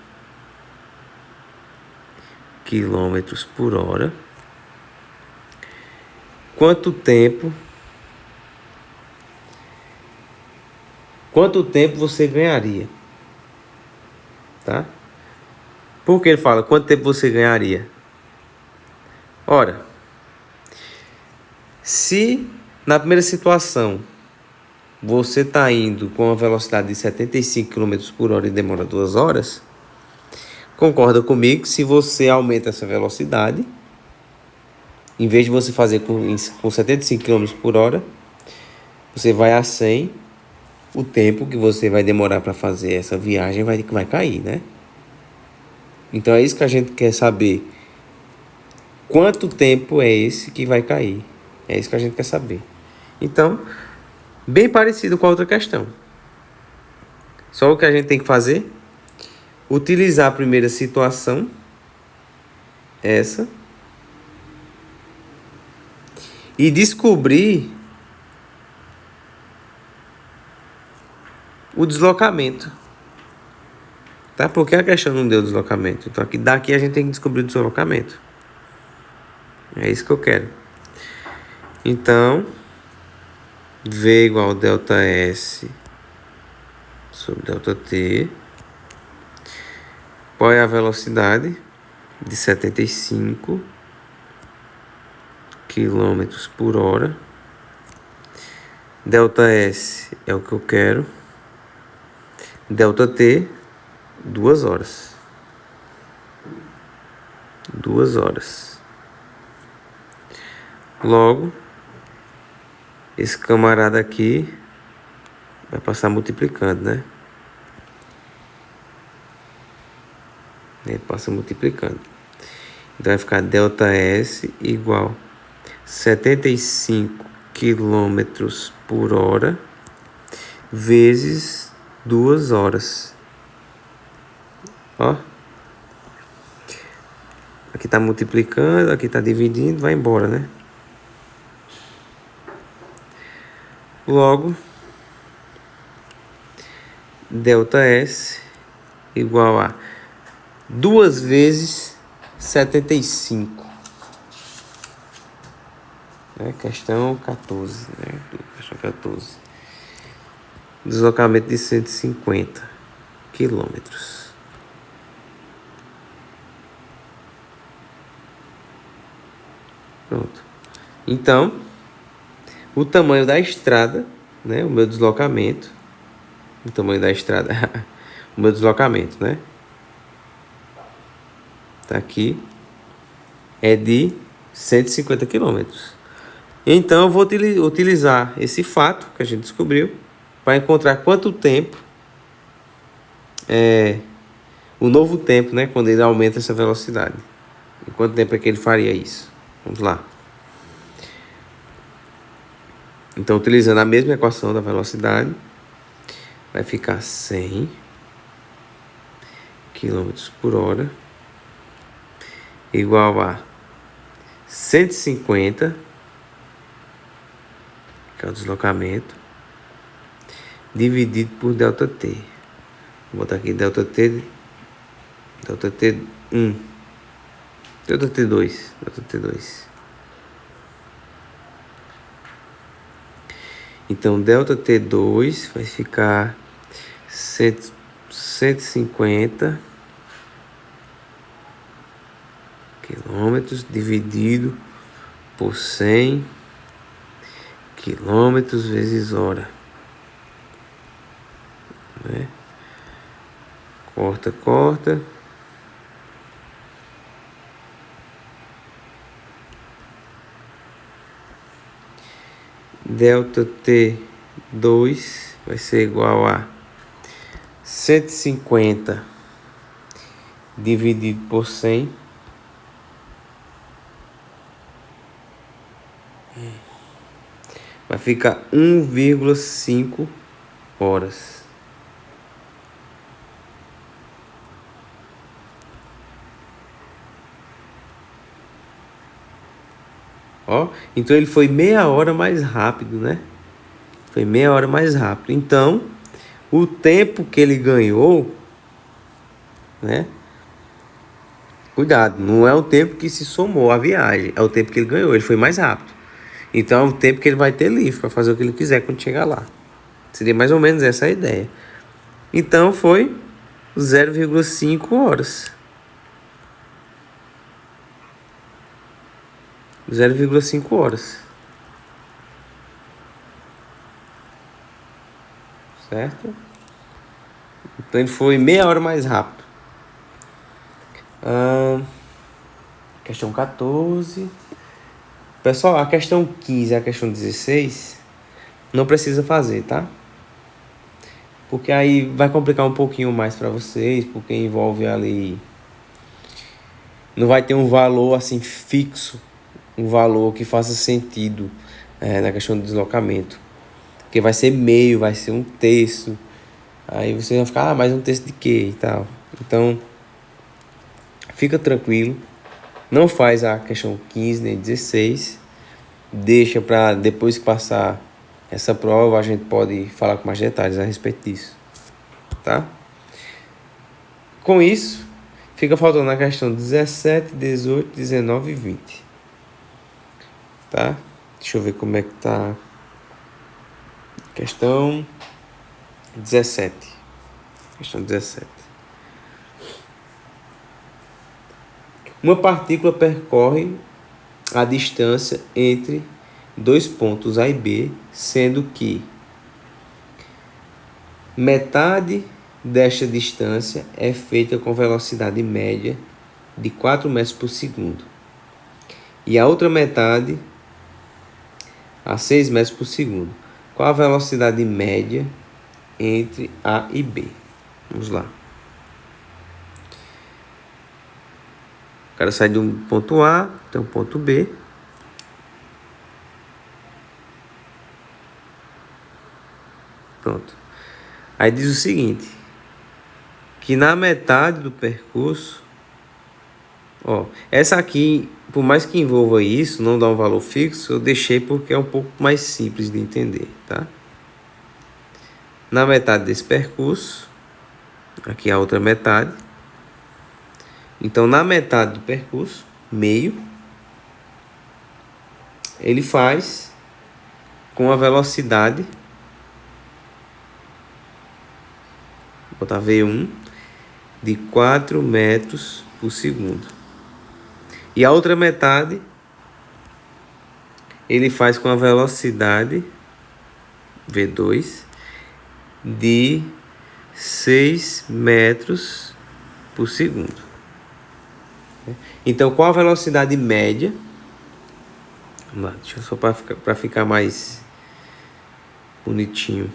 quilômetros por hora, quanto tempo você ganharia? Tá? Por que ele fala quanto tempo você ganharia? Ora, se na primeira situação você está indo com uma velocidade de 75 km por hora e demora 2 horas, concorda comigo que se você aumenta essa velocidade, em vez de você fazer com 75 km por hora, você vai a 100, o tempo que você vai demorar para fazer essa viagem vai cair, né? Então é isso que a gente quer saber. Quanto tempo é esse que vai cair? É isso que a gente quer saber. Então, bem parecido com a outra questão. Só o que a gente tem que fazer, utilizar a primeira situação, essa, e descobrir o deslocamento. Tá? Porque a questão não deu deslocamento. Então daqui a gente tem que descobrir o deslocamento. É isso que eu quero. Então, V igual a delta S sobre delta T. Qual é a velocidade? De 75 km por hora. Delta S é o que eu quero. Delta T, 2 horas. 2 horas. Logo, esse camarada aqui vai passar multiplicando, né? Ele passa multiplicando. Então vai ficar delta S igual 75 km por hora vezes 2 horas. Ó. Aqui tá multiplicando, aqui tá dividindo, vai embora, né? Logo, delta S igual a 2 vezes 75. Questão 14, né? Questão 14. Deslocamento de 150 quilômetros. Pronto. Então, o tamanho da estrada, né? O meu deslocamento. O tamanho da estrada. O meu deslocamento, né? Tá aqui. É de 150 quilômetros. Então, eu vou utilizar esse fato que a gente descobriu para encontrar quanto tempo o novo tempo, né? Quando ele aumenta essa velocidade. E quanto tempo é que ele faria isso? Vamos lá. Então, utilizando a mesma equação da velocidade, vai ficar 100 km por hora igual a 150, que é o deslocamento, dividido por delta T. Vou botar aqui delta T1, delta T2. Então, delta T2 vai ficar 150 quilômetros dividido por 100 quilômetros vezes hora. Né? Corta. Delta T2 vai ser igual a 150 dividido por 100. Vai ficar 1,5 horas. Ó, então ele foi meia hora mais rápido, né? Foi meia hora mais rápido. Então, o tempo que ele ganhou, né? Cuidado, não é o tempo que se somou à viagem, é o tempo que ele ganhou, ele foi mais rápido. Então é o tempo que ele vai ter livre para fazer o que ele quiser quando chegar lá. Seria mais ou menos essa a ideia. Então foi 0,5 horas. 0,5 horas. certo? Então ele foi meia hora mais rápido. Questão 14. Pessoal, a questão 15 e a questão 16 não precisa fazer, tá? Porque aí vai complicar um pouquinho mais para vocês, porque envolve ali... Não vai ter um valor assim fixo, um valor que faça sentido na questão do deslocamento. Porque vai ser meio, vai ser um terço. Aí você vai ficar, mas um terço de quê e tal. Então, fica tranquilo. Não faz a questão 15 nem 16. Deixa para depois que passar essa prova, a gente pode falar com mais detalhes a respeito disso. Tá? Com isso, fica faltando a questão 17, 18, 19 e 20. Tá? Deixa eu ver como é que tá. Questão 17. Questão 17. Uma partícula percorre a distância entre dois pontos A e B, sendo que metade desta distância é feita com velocidade média de 4 metros por segundo e a outra metade a 6 metros por segundo. Qual a velocidade média entre A e B? Vamos lá. O cara sai de um ponto A até um ponto B. Pronto. Aí diz o seguinte, que na metade do percurso, essa aqui, por mais que envolva isso, não dá um valor fixo, eu deixei porque é um pouco mais simples de entender, tá? Na metade desse percurso, aqui a outra metade. Então, na metade do percurso, meio, ele faz com a velocidade, vou botar V1, de 4 metros por segundo. E a outra metade, ele faz com a velocidade, V2, de 6 metros por segundo. Então, qual a velocidade média? Vamos lá, deixa eu só para ficar mais bonitinho.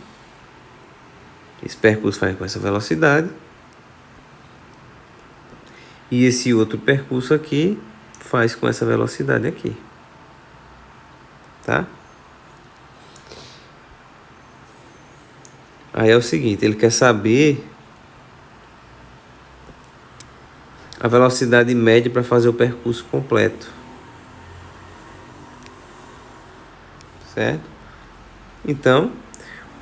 Esse percurso faz com essa velocidade. E esse outro percurso aqui faz com essa velocidade aqui. Tá? Aí é o seguinte, ele quer saber a velocidade média para fazer o percurso completo. Certo? Então,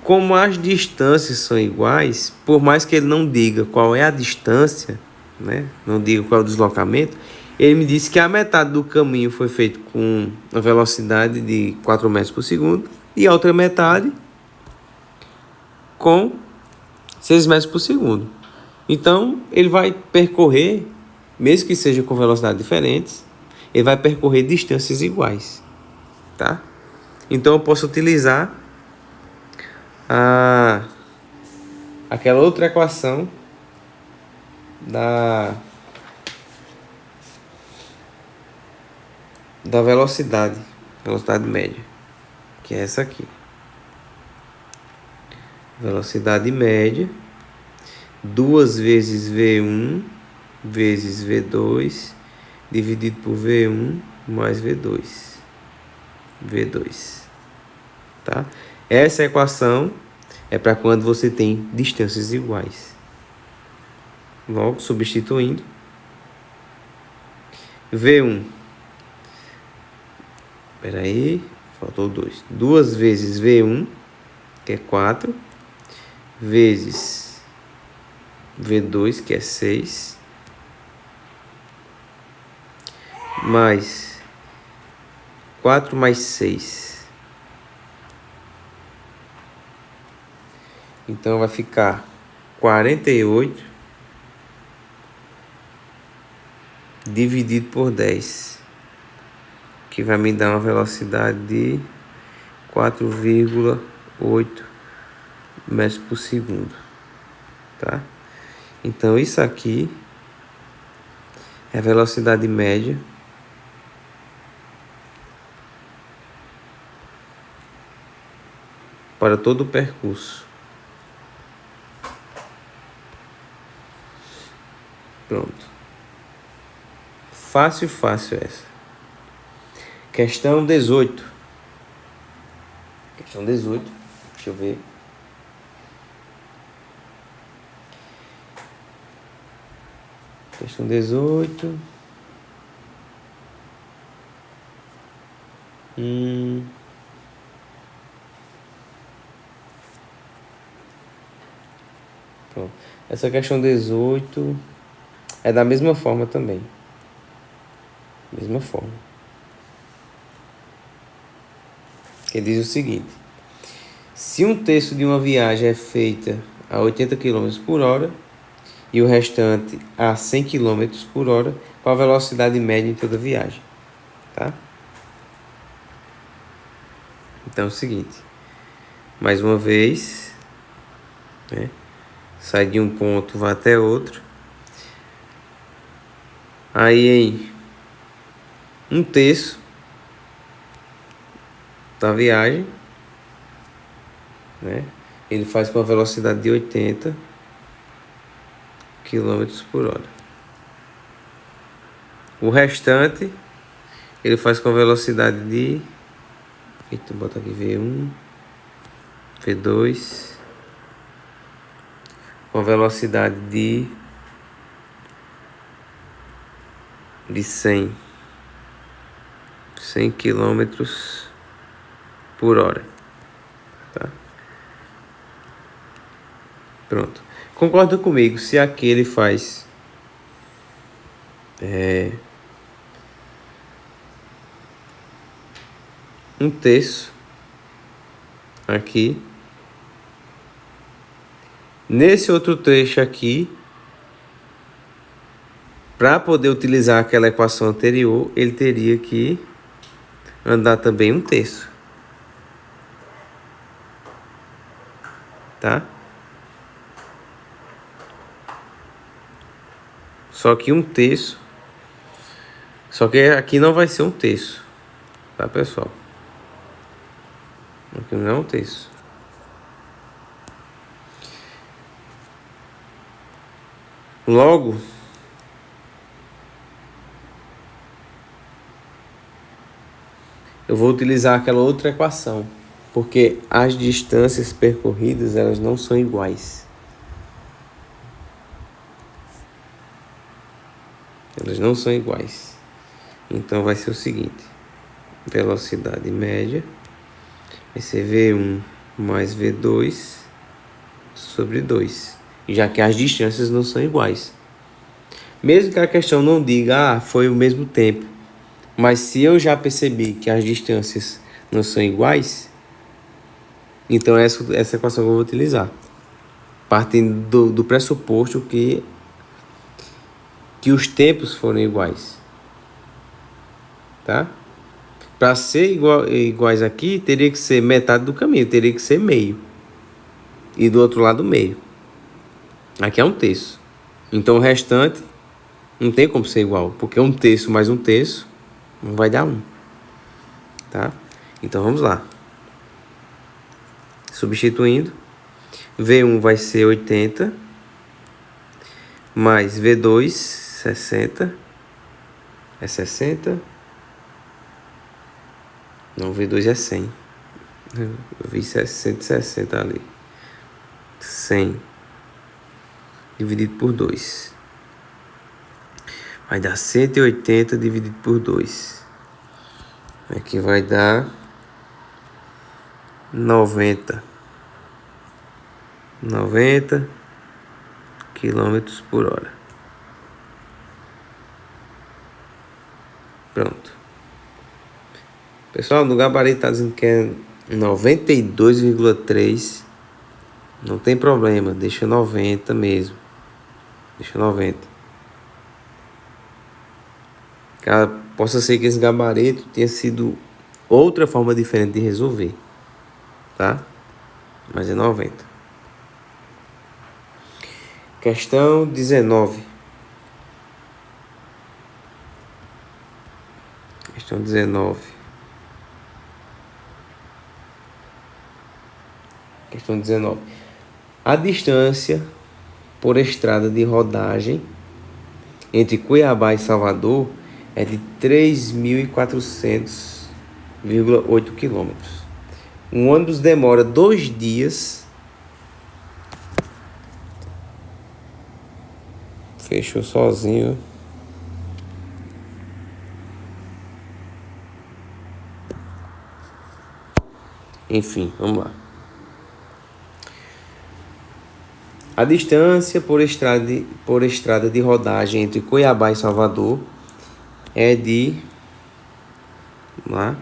como as distâncias são iguais, por mais que ele não diga qual é a distância, né? Não diga qual é o deslocamento, ele me disse que a metade do caminho foi feito com a velocidade de 4 metros por segundo e a outra metade com 6 metros por segundo. Então, ele vai percorrer, mesmo que seja com velocidades diferentes, ele vai percorrer distâncias iguais, tá? Então, eu posso utilizar aquela outra equação da velocidade média, que é essa aqui. Velocidade média, 2 vezes V1 vezes V2 dividido por V1 mais V2. Tá? Essa equação é para quando você tem distâncias iguais. Logo, substituindo. V1. Espera aí, faltou 2. 2 vezes V1, que é 4, vezes V2, que é 6, mais 4 mais 6. Então, vai ficar 48 dividido por 10, que vai me dar uma velocidade de 4,8 metros por segundo, tá? Então isso aqui é a velocidade média para todo o percurso. Pronto. Fácil essa. Questão 18. Questão 18. Deixa eu ver. Questão 18. Pronto. Essa questão 18 é da mesma forma também. Mesma forma. Que diz o seguinte: se um terço de uma viagem é feita a 80 km por hora e o restante a 100 km por hora, qual a velocidade média em toda a viagem? Tá? Então é o seguinte, mais uma vez, né? Sai de um ponto, vai até outro. Aí em um terço da viagem, né? Ele faz com a velocidade de 80 km por hora. O restante ele faz com a velocidade de... Eita, bota aqui V1, V2, com a velocidade de 100 km por hora. Tá? Pronto. Concorda comigo se aqui ele faz um terço aqui. Nesse outro trecho aqui, para poder utilizar aquela equação anterior, ele teria que andar também um terço. Tá? Só que um terço. Só que aqui não vai ser um terço. Tá, pessoal? Aqui não é um terço. Logo, eu vou utilizar aquela outra equação, porque as distâncias percorridas, elas não são iguais. Elas não são iguais. Então vai ser o seguinte: velocidade média vai ser V1 mais V2 sobre 2. Já que as distâncias não são iguais. Mesmo que a questão não diga, foi o mesmo tempo. Mas se eu já percebi que as distâncias não são iguais, então essa equação que eu vou utilizar. Partindo do pressuposto que os tempos foram iguais. Tá? Para ser iguais aqui, teria que ser metade do caminho, teria que ser meio. E do outro lado, meio. Aqui é um terço. Então o restante não tem como ser igual, porque um terço mais um terço não vai dar 1. Tá? Então vamos lá. Substituindo, V1 vai ser 80, mais V2, 60. É 60. Não, V2 é 100. Eu vi 160 ali. 100 dividido por 2. Vai dar 180 dividido por 2. Aqui vai dar 90 quilômetros por hora. Pronto. Pessoal, no gabarito está dizendo que é 92,3. Não tem problema, deixa 90 mesmo. Deixa 90. Cara, possa ser que esse gabarito tenha sido outra forma diferente de resolver. Tá? Mas é 90. Questão 19. Questão 19. Questão 19. A distância por estrada de rodagem entre Cuiabá e Salvador é de 3.400,8 quilômetros. Um ônibus demora 2 dias. Fechou sozinho. Enfim, vamos lá. A distância por estrada de rodagem entre Cuiabá e Salvador é de... Vamos lá.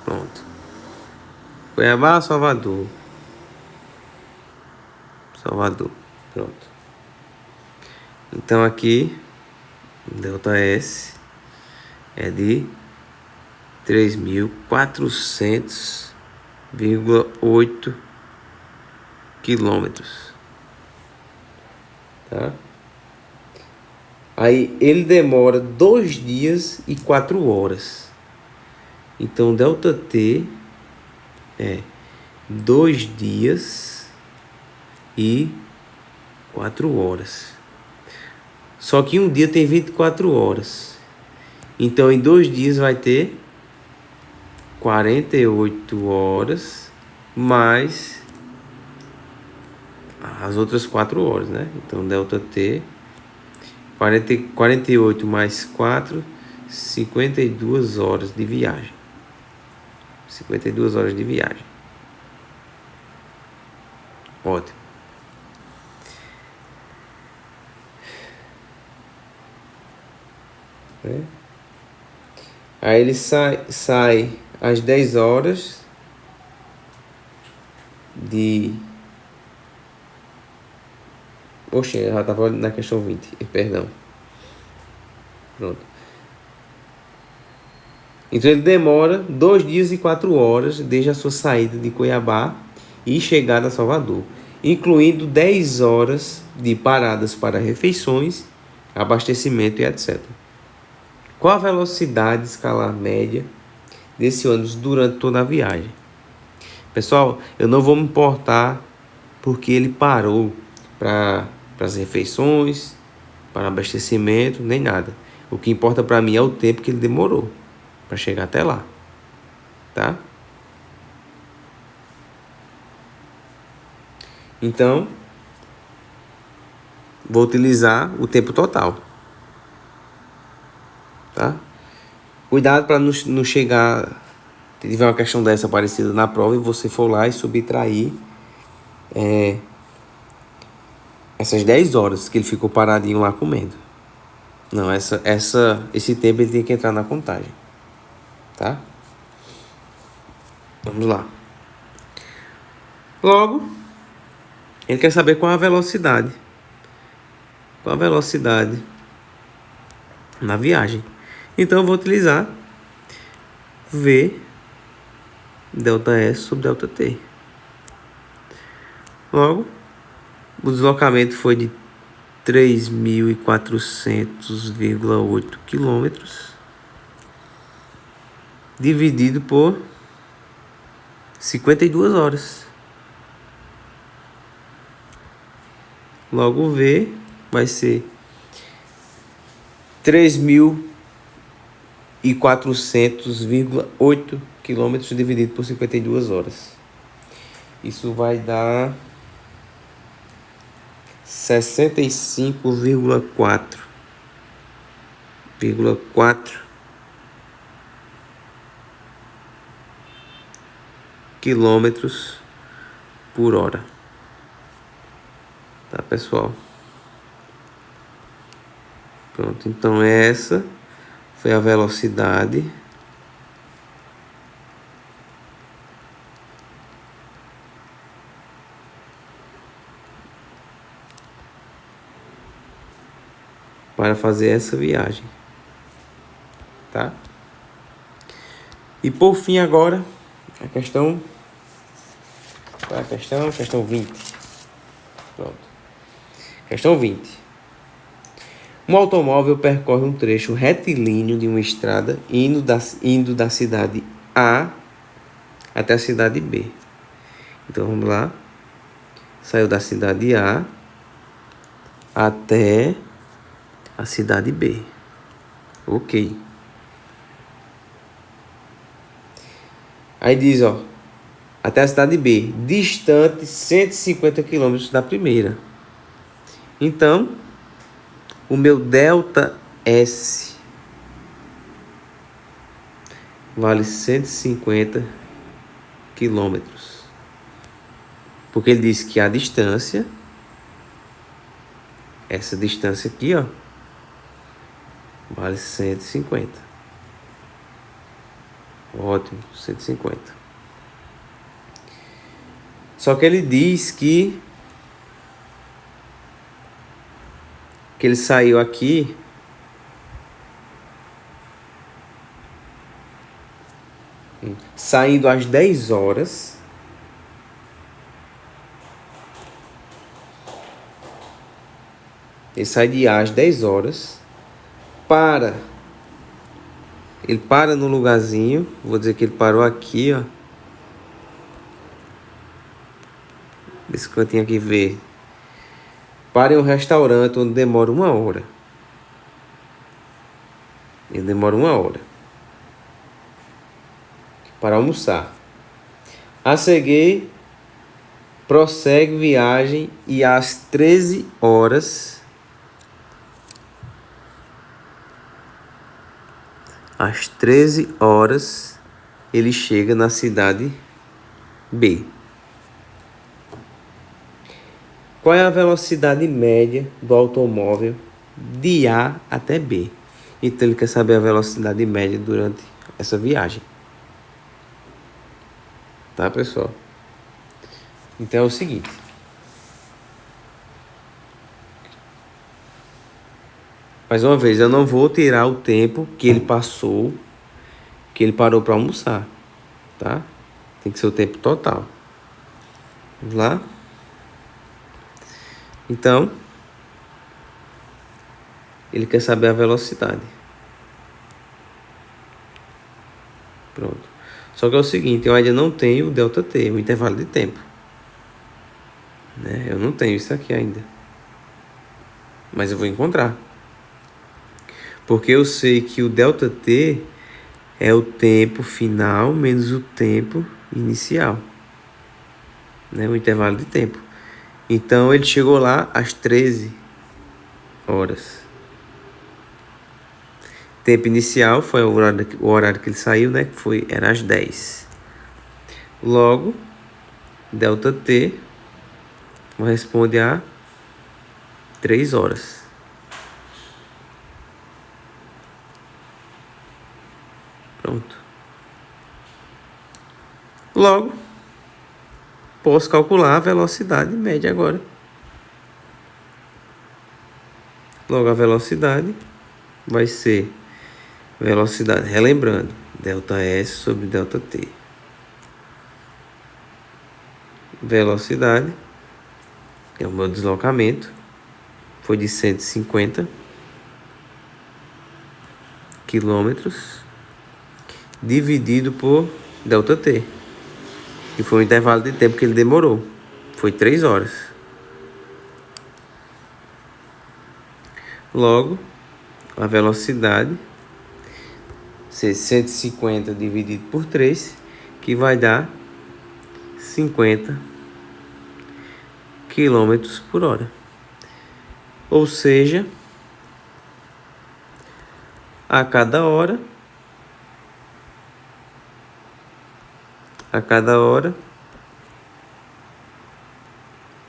Pronto. Cuiabá, Salvador. Salvador. Pronto. Então aqui, ΔS é de 3.400,8 quilômetros. Tá? Aí ele demora 2 dias e 4 horas. Então ΔT é 2 dias e 4 horas. Só que um dia tem 24 horas. Então em 2 dias vai ter 48 horas mais as outras 4 horas, né? Então ΔT 48 mais 4, 52 horas de viagem. 52 horas de viagem. Ótimo. Aí ele sai às 10 horas de... Oxe, eu já estava na questão 20, perdão. Pronto. Então ele demora 2 dias e 4 horas desde a sua saída de Cuiabá e chegada a Salvador, incluindo 10 horas de paradas para refeições, abastecimento e etc. Qual a velocidade escalar média desse ônibus durante toda a viagem? Pessoal, eu não vou me importar porque ele parou para as refeições, para abastecimento, nem nada. O que importa para mim é o tempo que ele demorou para chegar até lá, tá? Então, vou utilizar o tempo total, tá? Cuidado para não chegar, se tiver uma questão dessa parecida na prova e você for lá e subtrair essas 10 horas que ele ficou paradinho lá comendo. Não, esse tempo ele tem que entrar na contagem, tá? Vamos lá. Logo, ele quer saber qual a velocidade. Qual a velocidade na viagem. Então eu vou utilizar V ΔS sobre ΔT. Logo, o deslocamento foi de 3.400,8 quilômetros dividido por 52 horas. Logo V vai ser 3.400,8 quilômetros dividido por 52 horas. Isso vai dar 65,4 quilômetros por hora. Tá, pessoal? Pronto, então essa foi a velocidade para fazer essa viagem, tá? E por fim agora, a questão... Qual é a questão? Questão 20. Pronto. Questão 20. Um automóvel percorre um trecho retilíneo de uma estrada indo da cidade A até a cidade B. Então vamos lá. Saiu da cidade A até a cidade B. Ok. Aí diz, ó, até a cidade B, distante 150 quilômetros da primeira. Então, o meu delta S vale 150 quilômetros. Porque ele disse que a distância, essa distância aqui, ó, vale 150. Ótimo, 150. Só que ele diz que ele saiu aqui saindo às 10 horas. Ele sai de A às 10 horas. Ele para no lugarzinho. Vou dizer que ele parou aqui, ó. Esse cantinho aqui verde. Para em um restaurante onde demora 1 hora. Ele demora 1 hora para almoçar. A seguir, prossegue viagem e às 13 horas, ele chega na cidade B. Qual é a velocidade média do automóvel de A até B? Então ele quer saber a velocidade média durante essa viagem. Tá, pessoal? Então é o seguinte. Mais uma vez, eu não vou tirar o tempo que ele passou, que ele parou para almoçar, tá? Tem que ser o tempo total. Vamos lá? Então, ele quer saber a velocidade. Pronto. Só que é o seguinte, eu ainda não tenho o ΔT, o intervalo de tempo. Né? Eu não tenho isso aqui ainda. Mas eu vou encontrar. Porque eu sei que o ΔT é o tempo final menos o tempo inicial. Né? O intervalo de tempo. Então ele chegou lá às 13 horas. Tempo inicial foi o horário que ele saiu, né? Que era às 10. Logo, ΔT corresponde a 3 horas. Pronto. Logo, posso calcular a velocidade média agora. Logo, a velocidade vai ser velocidade, relembrando, ΔS sobre ΔT. Velocidade é o meu deslocamento, foi de 150 quilômetros dividido por ΔT, que foi o intervalo de tempo que ele demorou, foi 3 horas. Logo, a velocidade ser 150 dividido por 3, que vai dar 50 quilômetros por hora. Ou seja, a cada hora,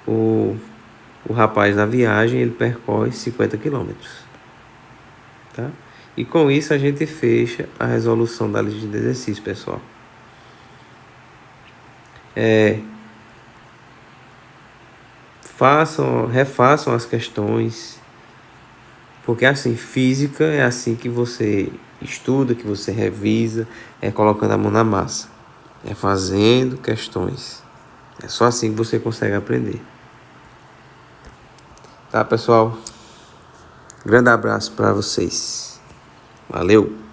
o rapaz na viagem ele percorre 50 quilômetros. Tá? E com isso a gente fecha a resolução da lista de exercícios, pessoal. Refaçam as questões, Porque assim, física é assim que você estuda, que você revisa, é colocando a mão na massa, é fazendo questões. É só assim que você consegue aprender. Tá, pessoal? Grande abraço para vocês. Valeu!